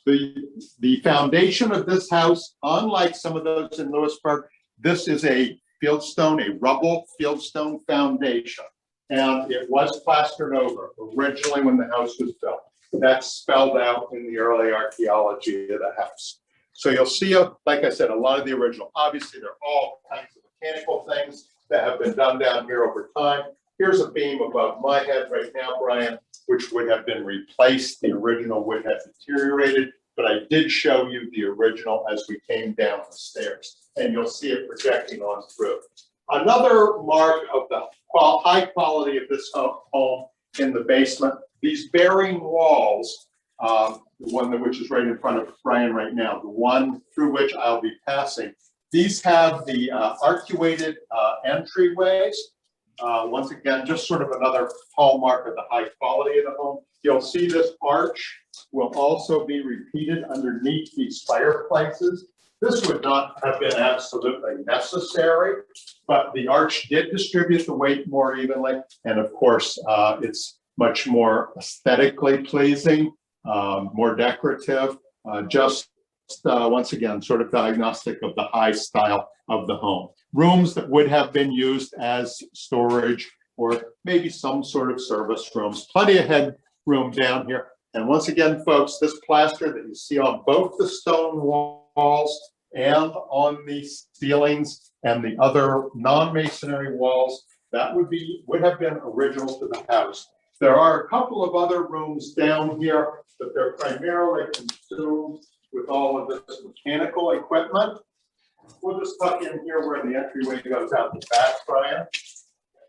The foundation of this house, unlike some of those in Lewisburg, this is a fieldstone, a rubble fieldstone foundation. And it was plastered over originally when the house was built. That's spelled out in the early archaeology of the house. So you'll see, like I said, a lot of the original. Obviously, there are all kinds of mechanical things that have been done down here over time. Here's a beam above my head right now, Brian, which would have been replaced. The original would have deteriorated, but I did show you the original as we came down the stairs, and you'll see it projecting on through. Another mark of the high quality of this home in the basement, these bearing walls, the one which is right in front of Brian right now, the one through which I'll be passing, these have the arcuated entryways. Once again, just sort of another hallmark of the high quality of the home. You'll see this arch will also be repeated underneath these fireplaces. This would not have been absolutely necessary, but the arch did distribute the weight more evenly. And of course, it's much more aesthetically pleasing, more decorative, once again, sort of diagnostic of the high style of the home. Rooms that would have been used as storage or maybe some sort of service rooms. Plenty of headroom down here. And once again, folks, this plaster that you see on both the stone walls and on the ceilings and the other non-masonry walls, that would have been original to the house. There are a couple of other rooms down here, but they're primarily consumed with all of this mechanical equipment. We'll just tuck in here where the entryway goes out the back, Brian,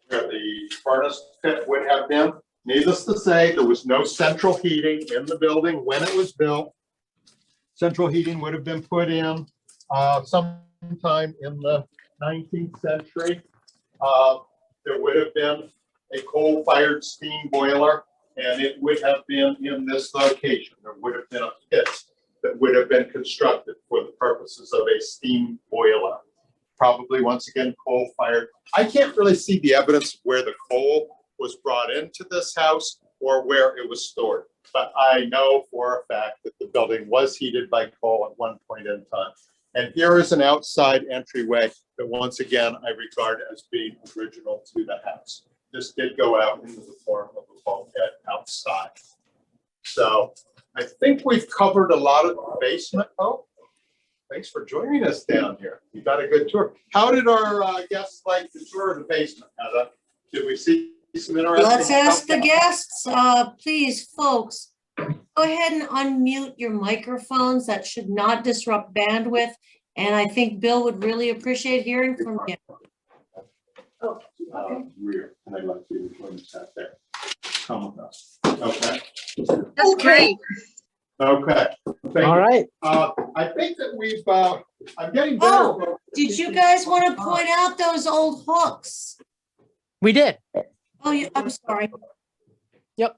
where the furnace pit would have been. Needless to say, there was no central heating in the building when it was built. Central heating would have been put in sometime in the 19th century. There would have been a coal-fired steam boiler, and it would have been in this location. There would have been a pit that would have been constructed for the purposes of a steam boiler. Probably, once again, coal-fired. I can't really see the evidence where the coal was brought into this house or where it was stored, but I know for a fact that the building was heated by coal at one point in time. And here is an outside entryway that, once again, I regard as being original to the house. This did go out into the form of a bulkhead outside. So I think we've covered a lot of the basement. Oh, thanks for joining us down here. We got a good tour. How did our guests like the tour of the basement, Heather? Did we see some interesting Let's ask stuff? the guests, please, folks, go ahead and unmute your microphones. That should not disrupt bandwidth. And I think Bill would really appreciate hearing from you. Oh, okay. Rear, and I'd like you to join us out there. Come with us. Okay. That's great. Okay. Thank All you. right. I think that we've, I'm getting better. Oh, did you guys want to point out those old hooks? We did. Oh, I'm sorry. Yep.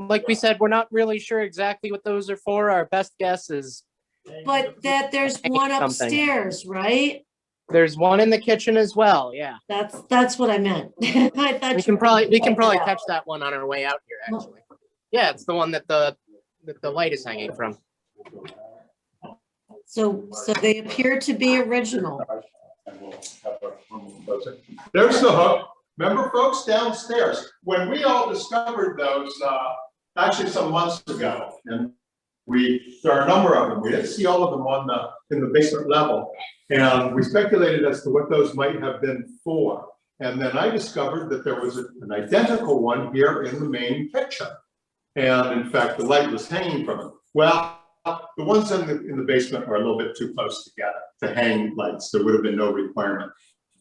Like we said, we're not really sure exactly what those are for. Our best guess is But that there's one Something. upstairs, right? there's one in the kitchen as well. Yeah. That's what I meant. I thought We you can probably pointed it out. catch that one on our way out here, actually. Yeah, it's the one that the light is hanging from. So they appear to be original. And we'll have a room There's the hook. Remember, folks, downstairs, when we all discovered those, actually some months ago, and there are a number of them. We didn't see all of them in the basement level. And we speculated as to what those might have been for. And then I discovered that there was an identical one here in the main kitchen. And in fact, the light was hanging from it. Well, the ones in the basement are a little bit too close together to hang lights. There would have been no requirement.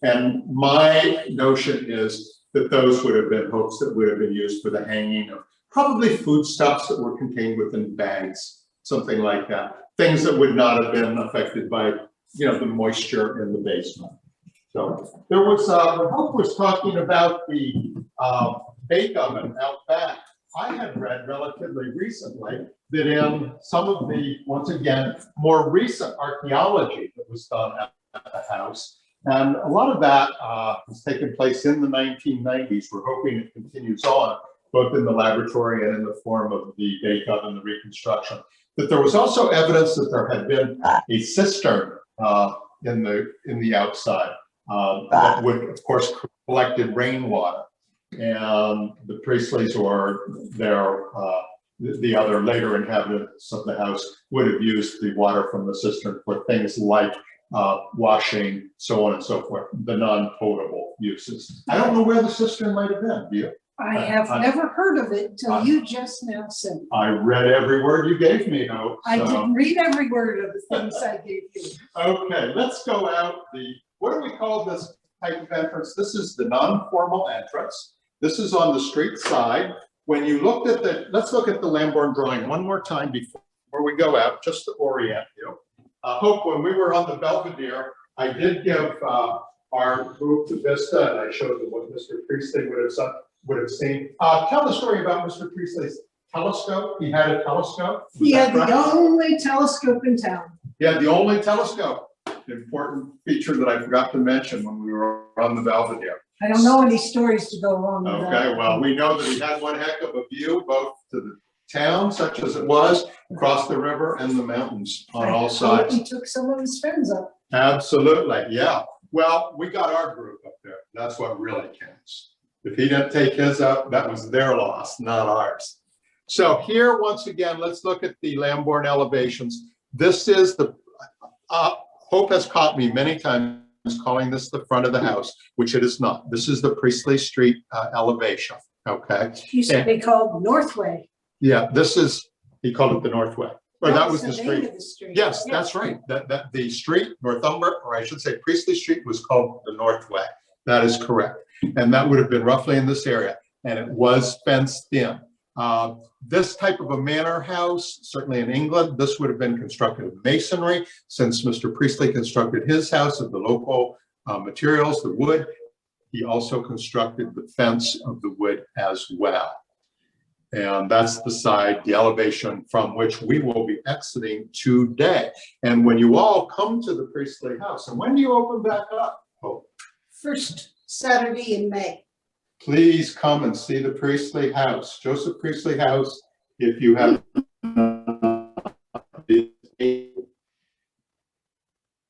And my notion is that those would have been hooks that would have been used for the hanging of probably foodstuffs that were contained within bags, something like that. Things that would not have been affected by, the moisture in the basement. So there was, Hope was talking about the bake oven out back. I had read relatively recently that in some of the, once again, more recent archaeology that was done at the house, and a lot of that has taken place in the 1990s. We're hoping it continues on, both in the laboratory and in the form of the bake oven, the reconstruction. That there was also evidence that there had been a cistern in the outside that would, of course, collected rainwater. And the Priestleys or the other later inhabitants of the house would have used the water from the cistern for things like washing, so on and so forth, the non-potable uses. I don't know where the cistern might have been, do you? I have never heard of it till you just now said it. I read every word you gave me, Hope. I didn't read every word of the things I gave you. Okay, let's go out what do we call this type of entrance? This is the non-formal entrance. This is on the street side. When you looked at let's look at the Lambourne drawing one more time before we go out, just to orient you. Hope, when we were on the Belvedere, I did give our group to Vista, and I showed them what Mr. Priestley would have seen. Tell the story about Mr. Priestley's telescope. He had a telescope. He had the only telescope in town. He had the only telescope. Important feature that I forgot to mention when we were on the Belvedere. I don't know any stories to go along with that. Okay, well, we know that he had one heck of a view, both to the town, such as it was, across the river and the mountains on all sides. He took some of his friends up. Absolutely, yeah. Well, we got our group up there. That's what really counts. If he didn't take his up, that was their loss, not ours. So here, once again, let's look at the Lambourne elevations. This is the, Hope has caught me many times calling this the front of the house, which it is not. This is the Priestley Street elevation, okay? Used to be called Northway. Yeah, he called it the Northway. Or that was the name street. of the street. Yes, that's right. That the street, Northumberland, or I should say Priestley Street, was called the Northway. That is correct. And that would have been roughly in this area. And it was fenced in. This type of a manor house, certainly in England, this would have been constructed of masonry. Since Mr. Priestley constructed his house of the local materials, the wood, he also constructed the fence of the wood as well. And that's the side, the elevation from which we will be exiting today. And when you all come to the Priestley house, and when do you open back up? Oh. First Saturday in May. Please come and see the Priestley House, Joseph Priestley House. If you have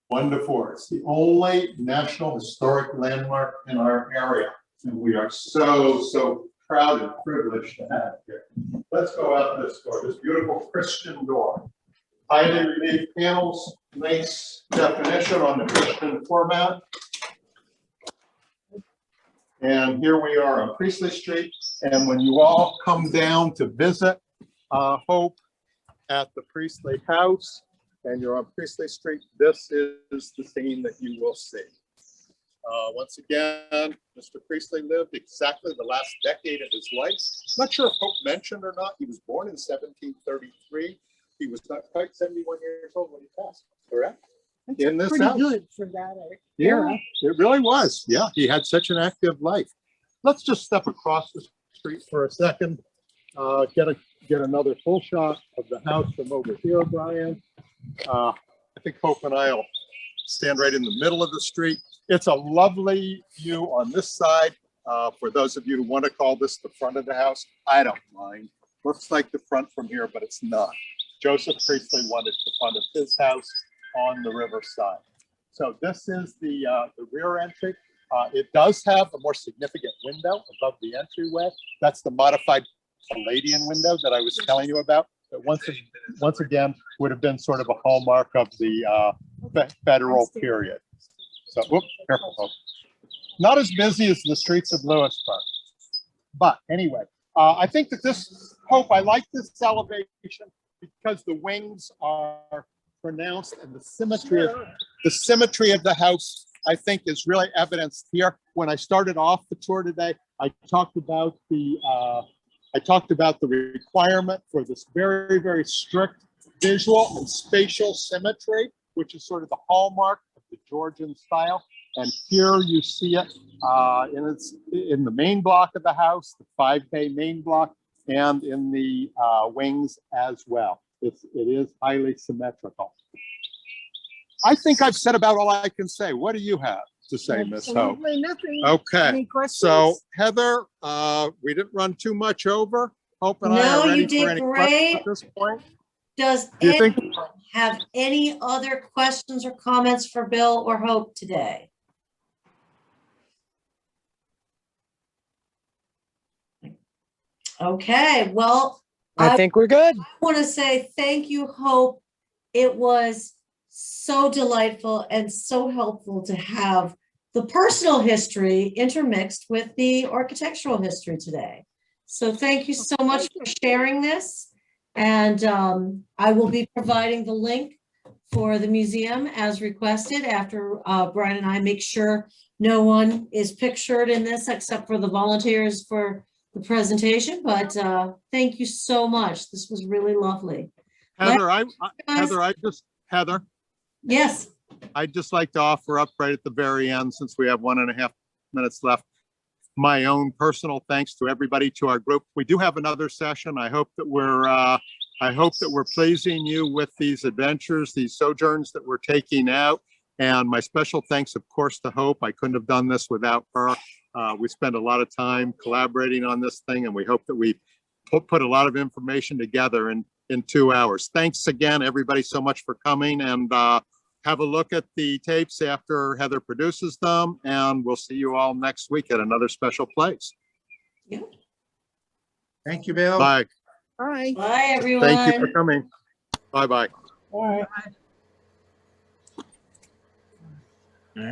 1 to 4, it's the only National Historic Landmark in our area. And we are so proud and privileged to have it here. Let's go out this door, this beautiful Christian door. Highly relieved panels, nice definition on the Christian format. And here we are on Priestley Street. And when you all come down to visit Hope at the Priestley House, and you're on Priestley Street, this is the scene that you will see. Once again, Mr. Priestley lived exactly the last decade of his life. Not sure if Hope mentioned or not, he was born in 1733. He was not quite 71 years old when he passed, correct? In this Pretty house. good for that Yeah, era. it really was. Yeah, he had such an active life. Let's just step across the street for a second. Get another full shot of the house from over here, Brian. I think Hope and I will stand right in the middle of the street. It's a lovely view on this side. For those of you who want to call this the front of the house, I don't mind. Looks like the front from here, but it's not. Joseph Priestley wanted the front of his house on the riverside. So this is the rear entry. It does have a more significant window above the entryway. That's the modified Palladian window that I was telling you about. That once again would have been sort of a hallmark of the federal period. So, whoops, careful, folks. Not as busy as the streets of Lewisburg, but anyway, I think that this I like this elevation because the wings are pronounced and the symmetry of the house, I think, is really evidenced here. When I started off the tour today, I talked about the requirement for this very, very strict visual and spatial symmetry, which is sort of the hallmark of the Georgian style. And here you see it in the main block of the house, the 5K main block, and in the wings as well. It is highly symmetrical. I think I've said about all I can say. What do you have to say, Miss Hope? Absolutely nothing. Okay, Any questions? so Heather, we didn't run too much over. Hope and I No, are ready you for did any great. questions at this point. Does Do you think? anyone have any other questions or comments for Bill or Hope today? Okay, well, I think we're good. I want to say thank you, Hope. It was so delightful and so helpful to have the personal history intermixed with the architectural history today. So thank you so much for sharing this. And I will be providing the link for the museum as requested after Brian and I make sure no one is pictured in this except for the volunteers for the presentation. But thank you so much. This was really lovely. Heather, Heather, Yes. I'd just like to offer up right at the very end, since we have 1.5 minutes left, my own personal thanks to everybody, to our group. We do have another session. I hope that we're pleasing you with these adventures, these sojourns that we're taking out. And my special thanks, of course, to Hope. I couldn't have done this without her. We spent a lot of time collaborating on this thing, and we hope that we put a lot of information together in 2 hours. Thanks again, everybody, so much for coming, and have a look at the tapes after Heather produces them, and we'll see you all next week at another special place. Yeah. Thank you, Bill. Bye. Bye. Bye, everyone. Thank you for coming. Bye-bye. All right.